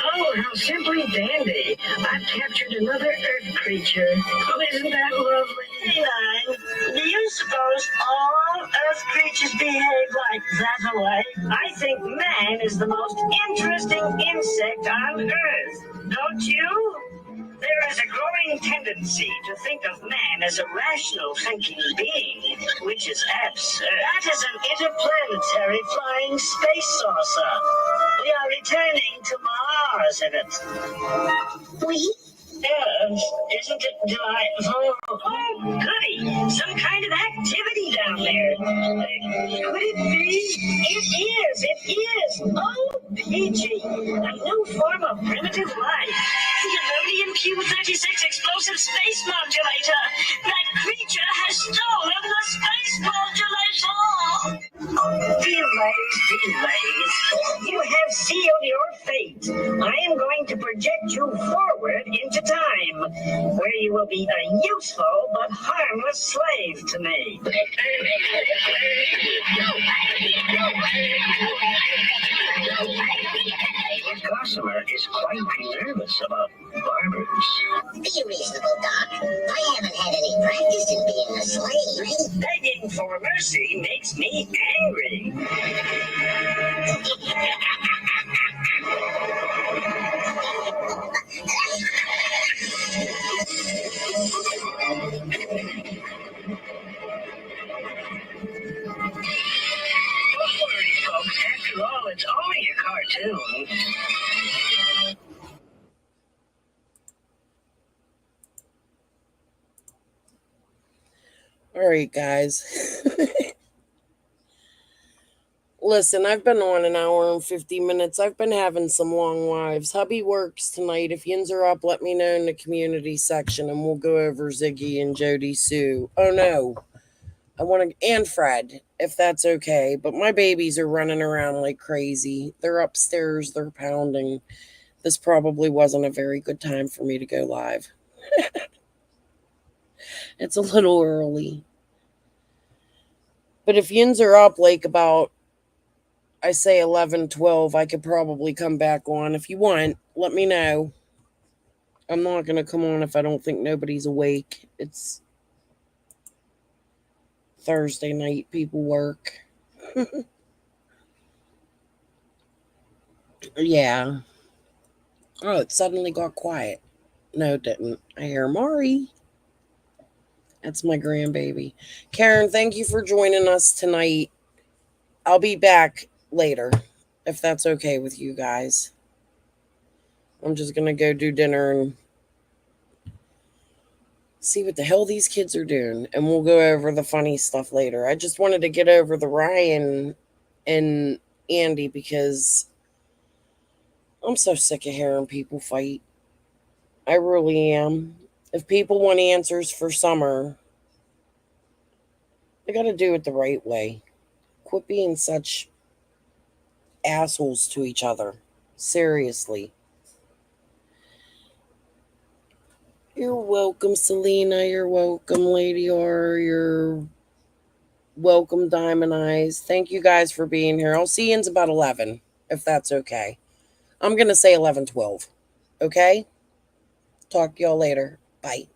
Oh, how simply dandy. I've captured another Earth creature. Oh, isn't that lovely? K9, do you suppose all Earth creatures behave like that away? I think man is the most interesting insect on Earth. Don't you? There is a growing tendency to think of man as a rational thinking being, which is absurd. That is an interplanetary flying space saucer. We are returning to Mars in it. We? Yes, isn't it delightful? Oh, goody! Some kind of activity down there. Could it be? It is! Oh, Peachy! A new form of primitive life. The Illudium Q36 explosive space modulator. That creature has stolen the space modulator! Delays. You have sealed your fate. I am going to project you forward into time, where you will be a useful but harmless slave to me. Your customer is quite nervous about barbers. Be reasonable, Doc. I haven't had any practice in being a slave. Begging for mercy makes me angry. Don't worry, folks. After all, it's only a cartoon. All right, guys. Listen, I've been on an hour and 50 minutes. I've been having some long lives. Hubby works tonight. If yins are up, let me know in the community section and we'll go over Ziggy and Jody Sue. Oh no. I want to, and Fred, if that's okay. But my babies are running around like crazy. They're upstairs. They're pounding. This probably wasn't a very good time for me to go live. It's a little early. But if yins are up like about, I say 11, 12, I could probably come back on. If you want, let me know. I'm not going to come on if I don't think nobody's awake. It's Thursday night. People work. Yeah. Oh, it suddenly got quiet. No, it didn't. I hear Mari. That's my grandbaby. Karen, thank you for joining us tonight. I'll be back later, if that's okay with you guys. I'm just going to go do dinner and see what the hell these kids are doing. And we'll go over the funny stuff later. I just wanted to get over the Ryan and Andy because I'm so sick of hearing people fight. I really am. If people want answers for Summer, they got to do it the right way. Quit being such assholes to each other. Seriously. You're welcome, Selena. You're welcome, Lady R. You're welcome, Diamond Eyes. Thank you guys for being here. I'll see you in about 11, if that's okay. I'm going to say 11:12. Okay? Talk to y'all later. Bye.